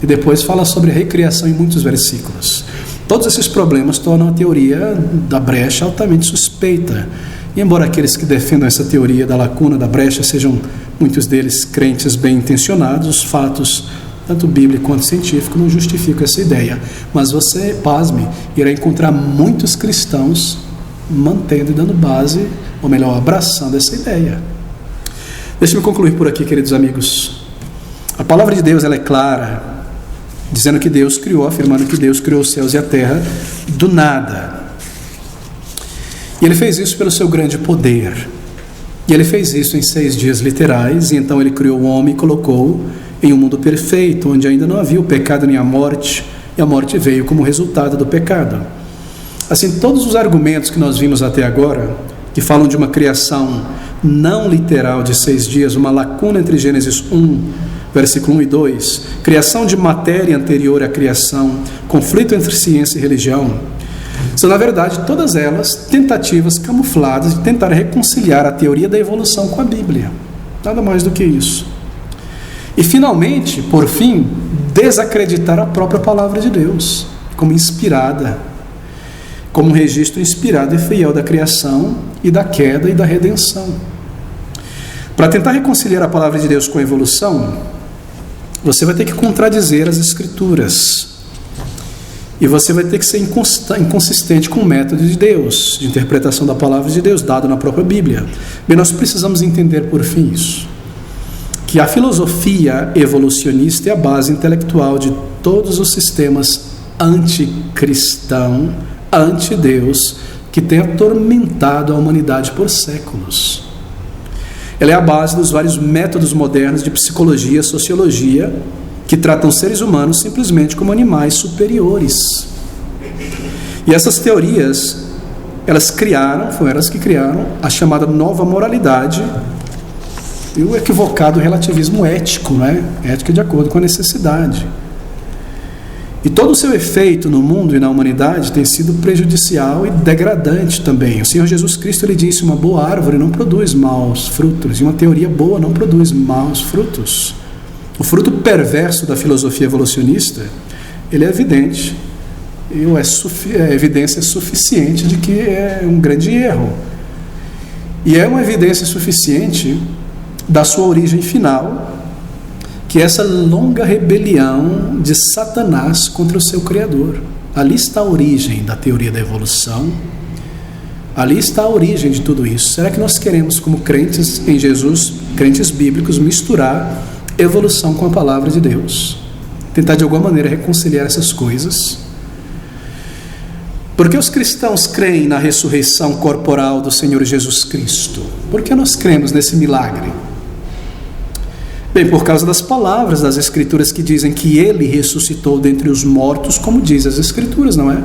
E depois fala sobre a recriação em muitos versículos. Todos esses problemas tornam a teoria da brecha altamente suspeita. E embora aqueles que defendam essa teoria da lacuna, da brecha, sejam muitos deles crentes bem intencionados, os fatos, tanto bíblico quanto científico, não justificam essa ideia. Mas você, pasme, irá encontrar muitos cristãos mantendo e dando base, ou melhor, abraçando essa ideia. Deixe-me concluir por aqui, queridos amigos. A palavra de Deus ela é clara, dizendo que Deus criou, afirmando que Deus criou os céus e a terra do nada. E Ele fez isso pelo seu grande poder. E Ele fez isso em 6 dias literais, e então Ele criou o homem e colocou em um mundo perfeito, onde ainda não havia o pecado nem a morte, e a morte veio como resultado do pecado. Assim, todos os argumentos que nós vimos até agora, que falam de uma criação não literal de 6 dias, uma lacuna entre Gênesis 1, versículo 1 e 2, criação de matéria anterior à criação, conflito entre ciência e religião, são, na verdade, todas elas tentativas camufladas de tentar reconciliar a teoria da evolução com a Bíblia. Nada mais do que isso. E, finalmente, por fim, desacreditar a própria palavra de Deus como inspirada, como um registro inspirado e fiel da criação e da queda e da redenção. Para tentar reconciliar a palavra de Deus com a evolução, você vai ter que contradizer as Escrituras. E você vai ter que ser inconsistente com o método de Deus, de interpretação da palavra de Deus, dado na própria Bíblia. Bem, nós precisamos entender, por fim, isso. Que a filosofia evolucionista é a base intelectual de todos os sistemas anticristão, anti-Deus, que tem atormentado a humanidade por séculos. Ela é a base dos vários métodos modernos de psicologia e sociologia que tratam seres humanos simplesmente como animais superiores. E essas teorias, foram elas que criaram a chamada nova moralidade e o equivocado relativismo ético, né? Ética de acordo com a necessidade. E todo o seu efeito no mundo e na humanidade tem sido prejudicial e degradante também. O Senhor Jesus Cristo, ele disse: uma boa árvore não produz maus frutos, e uma teoria boa não produz maus frutos. O fruto perverso da filosofia evolucionista, ele é evidente, e é evidência suficiente de que é um grande erro. E é uma evidência suficiente da sua origem final, que é essa longa rebelião de Satanás contra o seu Criador. Ali está a origem da teoria da evolução, ali está a origem de tudo isso. Será que nós queremos, como crentes em Jesus, crentes bíblicos, misturar evolução com a palavra de Deus? Tentar de alguma maneira reconciliar essas coisas? Por que os cristãos creem na ressurreição corporal do Senhor Jesus Cristo? Por que nós cremos nesse milagre? Bem, por causa das palavras das Escrituras que dizem que Ele ressuscitou dentre os mortos, como diz as Escrituras, não é?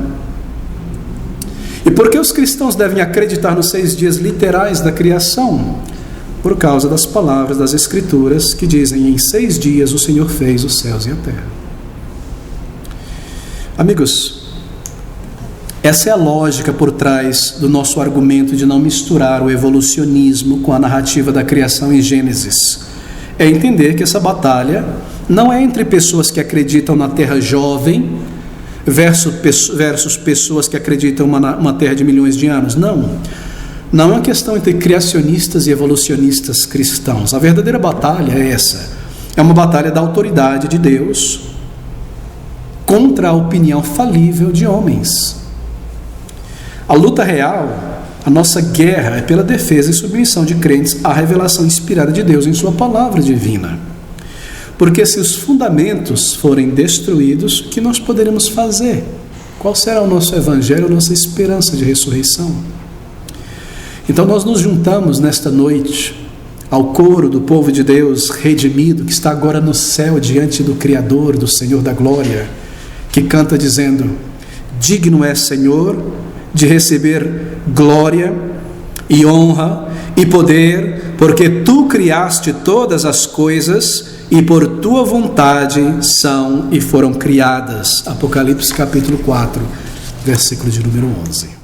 E por que os cristãos devem acreditar nos 6 dias literais da criação? Por causa das palavras das Escrituras que dizem: em 6 dias o Senhor fez os céus e a terra. Amigos, essa é a lógica por trás do nosso argumento de não misturar o evolucionismo com a narrativa da criação em Gênesis. É entender que essa batalha não é entre pessoas que acreditam na terra jovem versus pessoas que acreditam uma terra de milhões de anos. Não é uma questão entre criacionistas e evolucionistas cristãos. A verdadeira batalha é essa. É uma batalha da autoridade de Deus contra a opinião falível de homens. A luta real, a nossa guerra, é pela defesa e submissão de crentes à revelação inspirada de Deus em sua palavra divina. Porque se os fundamentos forem destruídos, o que nós poderemos fazer? Qual será o nosso evangelho, a nossa esperança de ressurreição? Então nós nos juntamos nesta noite ao coro do povo de Deus redimido, que está agora no céu diante do Criador, do Senhor da glória, que canta dizendo: digno é, Senhor, de receber glória e honra e poder, porque Tu criaste todas as coisas e por Tua vontade são e foram criadas. Apocalipse capítulo 4, versículo de número 11.